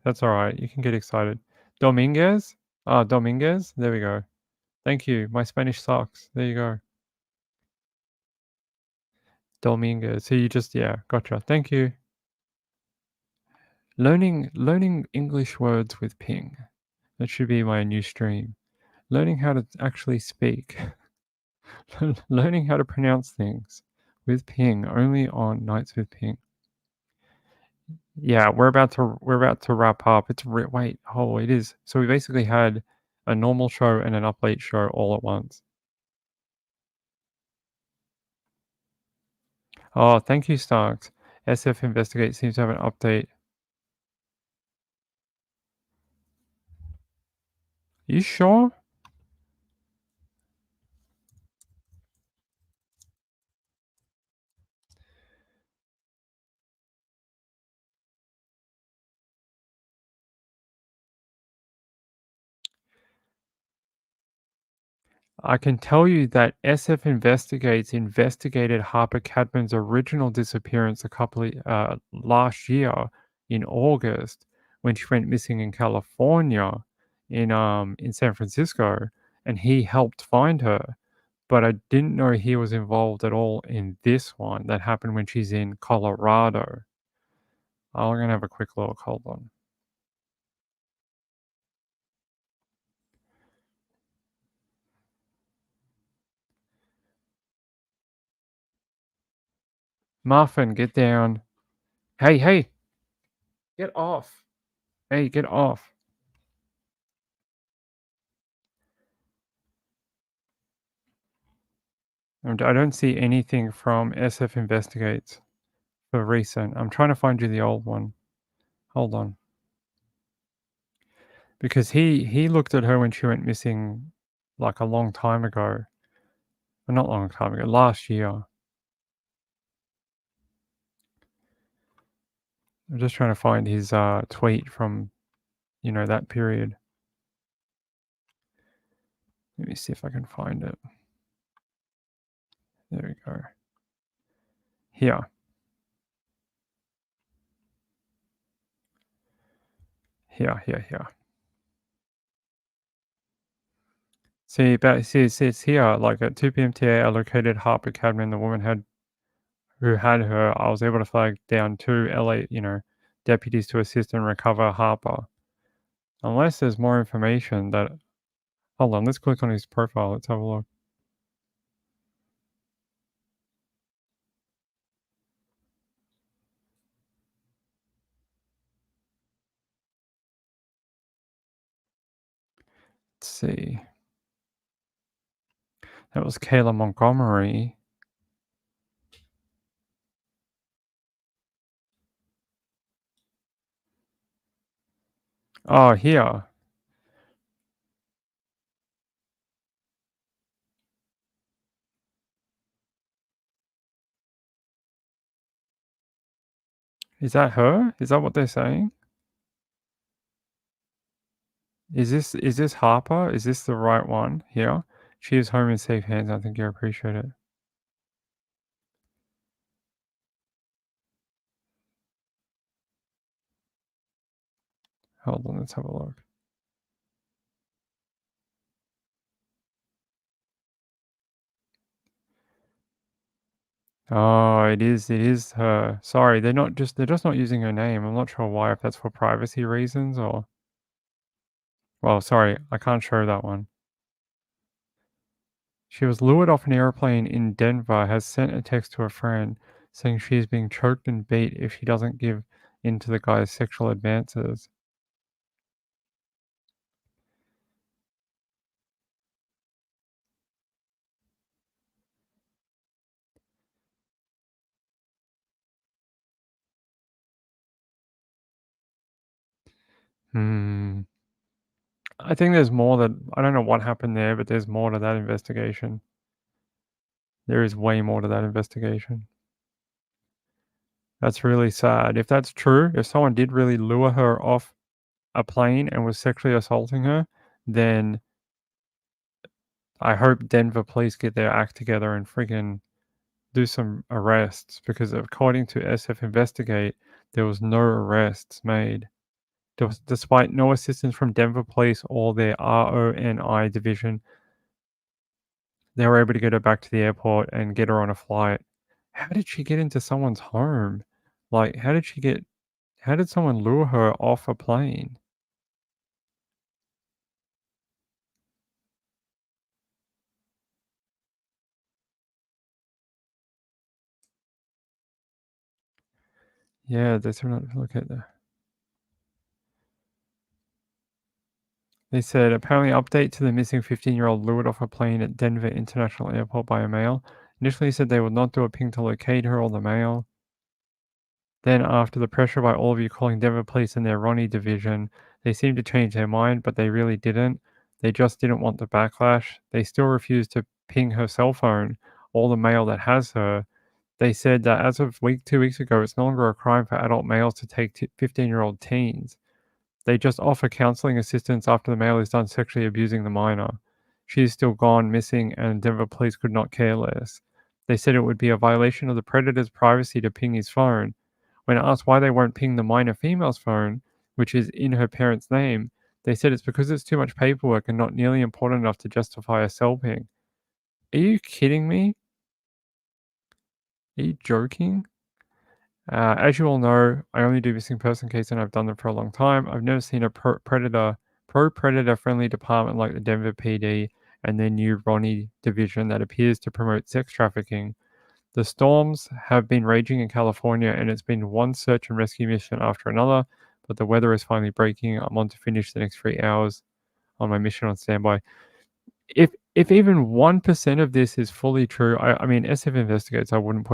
That's all right. You can get excited. Dominguez? Ah, Dominguez. There we go. Thank you. My Spanish sucks. There you go. Dominguez. So you just, yeah, gotcha. Thank you. Learning English words with Ping. That should be my new stream. Learning how to actually speak. Learning how to pronounce things with Ping, only on Nights with Ping. Yeah, we're about to wrap up. It is. So we basically had a normal show and an up late show all at once. Oh, thank you, Starks. SF Investigate seems to have an update. You sure? I can tell you that SF Investigates investigated Harper Cadman's original disappearance last year in August when she went missing in California, in San Francisco, and he helped find her. But I didn't know he was involved at all in this one that happened when she's in Colorado. I'm gonna have a quick look. Hold on. Muffin, get down. Hey. Get off. Hey, get off. I don't see anything from SF Investigates for recent. I'm trying to find you the old one. Hold on. Because he looked at her when she went missing like a long time ago. Well, not long time ago, last year. I'm just trying to find his tweet from, that period. Let me see if I can find it. There we go. Here. Here. See, it says here, like at 2 p.m. today, I located Harper Cadman, the woman who had her. I was able to flag down 2 LA, deputies to assist and recover Harper. Unless there's more information that... Hold on, let's click on his profile. Let's have a look. Let's see. That was Kayla Montgomery. Oh, here. Is that her? Is that what they're saying? Is this Harper? Is this the right one here? She is home in safe hands. I think you appreciate it. Hold on, let's have a look. Oh, it is her. Sorry, they're just not using her name. I'm not sure why, if that's for privacy reasons or... Well, sorry, I can't show that one. She was lured off an airplane in Denver, has sent a text to a friend saying she is being choked and beat if she doesn't give in to the guy's sexual advances. Hmm. I think there's more that I don't know what happened there, but there's more to that investigation. There is way more to that investigation. That's really sad. If that's true, if someone did really lure her off a plane and was sexually assaulting her, then I hope Denver police get their act together and freaking do some arrests, because according to SF Investigate, there was no arrests made. Despite no assistance from Denver police or their RONI division, they were able to get her back to the airport and get her on a flight. How did she get into someone's home? Like, how did someone lure her off a plane? Yeah, that's not look at that. They said apparently update to the missing 15-year-old lured off a plane at Denver International Airport by a male. Initially said they would not do a ping to locate her or the male. Then after the pressure by all of you calling Denver police and their Ronnie division, they seemed to change their mind, but they really didn't. They just didn't want the backlash. They still refused to ping her cell phone or the male that has her. They said that as of 2 weeks ago, it's no longer a crime for adult males to take 15-year-old teens. They just offer counseling assistance after the male is done sexually abusing the minor. She is still gone missing, and Denver police could not care less. They said it would be a violation of the predator's privacy to ping his phone. When asked why they won't ping the minor female's phone, which is in her parents' name, they said it's because it's too much paperwork and not nearly important enough to justify a cell ping. Are you kidding me? Are you joking? As you all know, I only do missing person cases and I've done them for a long time. I've never seen a pro-predator friendly department like the Denver PD and their new Ronnie division that appears to promote sex trafficking. The storms have been raging in California and it's been one search and rescue mission after another, but the weather is finally breaking. I'm on to finish the next 3 hours on my mission on standby. If even 1% of this is fully true, I mean, SF Investigates, I wouldn't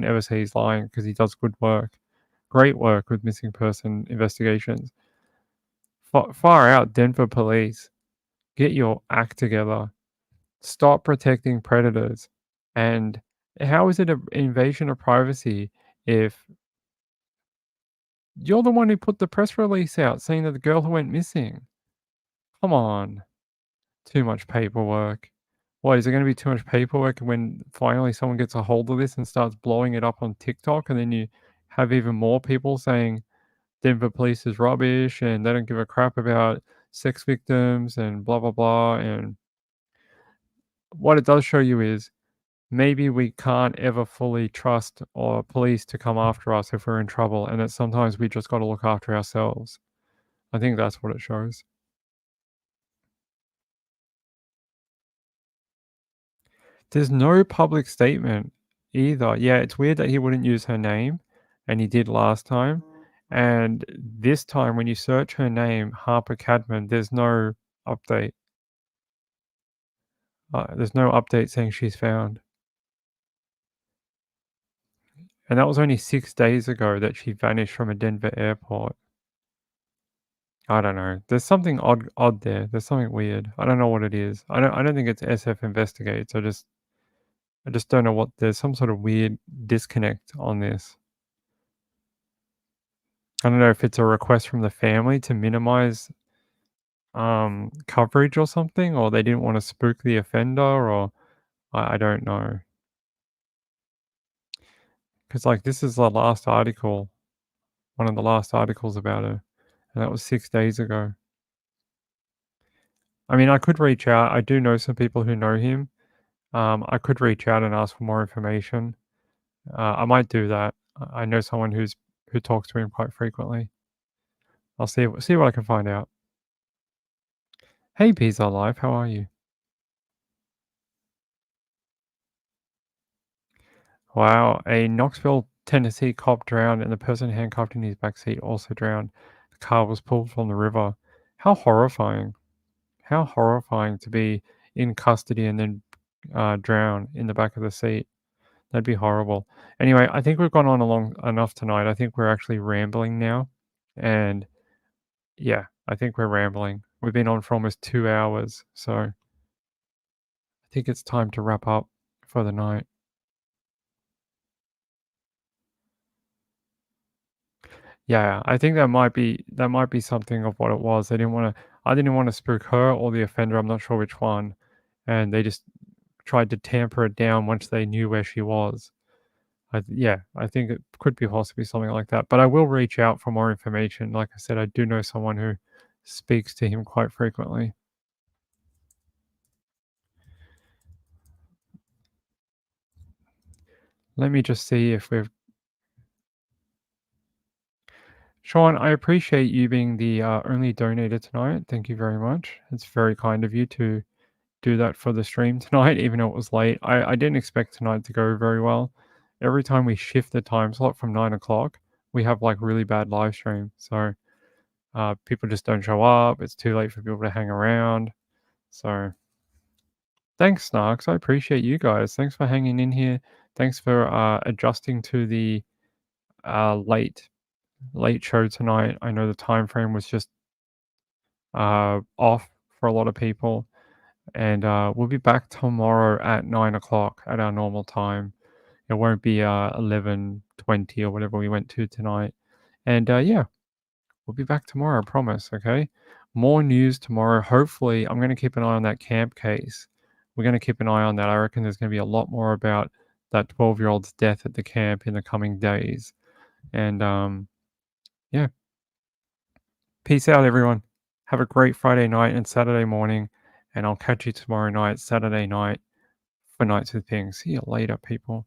ever say he's lying, because he does good work. Great work with missing person investigations. Far out, Denver police. Get your act together. Stop protecting predators. And how is it an invasion of privacy if you're the one who put the press release out saying that the girl who went missing? Come on. Too much paperwork. What, is there going to be too much paperwork when finally someone gets a hold of this and starts blowing it up on TikTok, and then you have even more people saying Denver police is rubbish and they don't give a crap about sex victims and blah, blah, blah. And what it does show you is maybe we can't ever fully trust our police to come after us if we're in trouble, and that sometimes we just got to look after ourselves. I think that's what it shows. There's no public statement either. Yeah, it's weird that he wouldn't use her name, and he did last time. And this time, when you search her name, Harper Cadman, there's no update. There's no update saying she's found. And that was only 6 days ago that she vanished from a Denver airport. I don't know. There's something odd there. There's something weird. I don't know what it is. I don't think it's SF Investigates. I just don't know what. There's some sort of weird disconnect on this. I don't know if it's a request from the family to minimize coverage or something, or they didn't want to spook the offender, or I don't know. Because like this is the last article, one of the last articles about her, and that was 6 days ago. I mean, I could reach out. I do know some people who know him. I could reach out and ask for more information. I might do that. I know someone who talks to him quite frequently. I'll see what I can find out. Hey, Pizza Life, how are you? Wow, a Knoxville, Tennessee cop drowned and the person handcuffed in his backseat also drowned. The car was pulled from the river. How horrifying. How horrifying to be in custody and then drown in the back of the seat. That'd be horrible. Anyway, I think we've gone on long enough tonight. I think we're actually rambling now. And yeah, I think we're rambling. We've been on for almost 2 hours. So I think it's time to wrap up for the night. Yeah, I think that might be something of what it was. I didn't want to spook her or the offender. I'm not sure which one. And they just tried to tamper it down once they knew where she was. Yeah, I think it could be possibly something like that. But I will reach out for more information. Like I said, I do know someone who speaks to him quite frequently. Let me just see if we've... Sean, I appreciate you being the only donator tonight. Thank you very much. It's very kind of you to do that for the stream tonight, even though it was late. I didn't expect tonight to go very well. Every time we shift the time slot from 9 o'clock, we have like really bad live stream. So people just don't show up. It's too late for people to hang around. So thanks, Snarks. I appreciate you guys. Thanks for hanging in here. Thanks for adjusting to the late show tonight. I know the time frame was just off for a lot of people. And we'll be back tomorrow at 9 o'clock at our normal time. It won't be 11:20 or whatever we went to tonight. And yeah, we'll be back tomorrow, I promise, okay? More news tomorrow. Hopefully, I'm going to keep an eye on that camp case. We're going to keep an eye on that. I reckon there's going to be a lot more about that 12-year-old's death at the camp in the coming days. And yeah. Peace out, everyone. Have a great Friday night and Saturday morning. And I'll catch you tomorrow night, Saturday night, for Nights with Ping. See you later, people.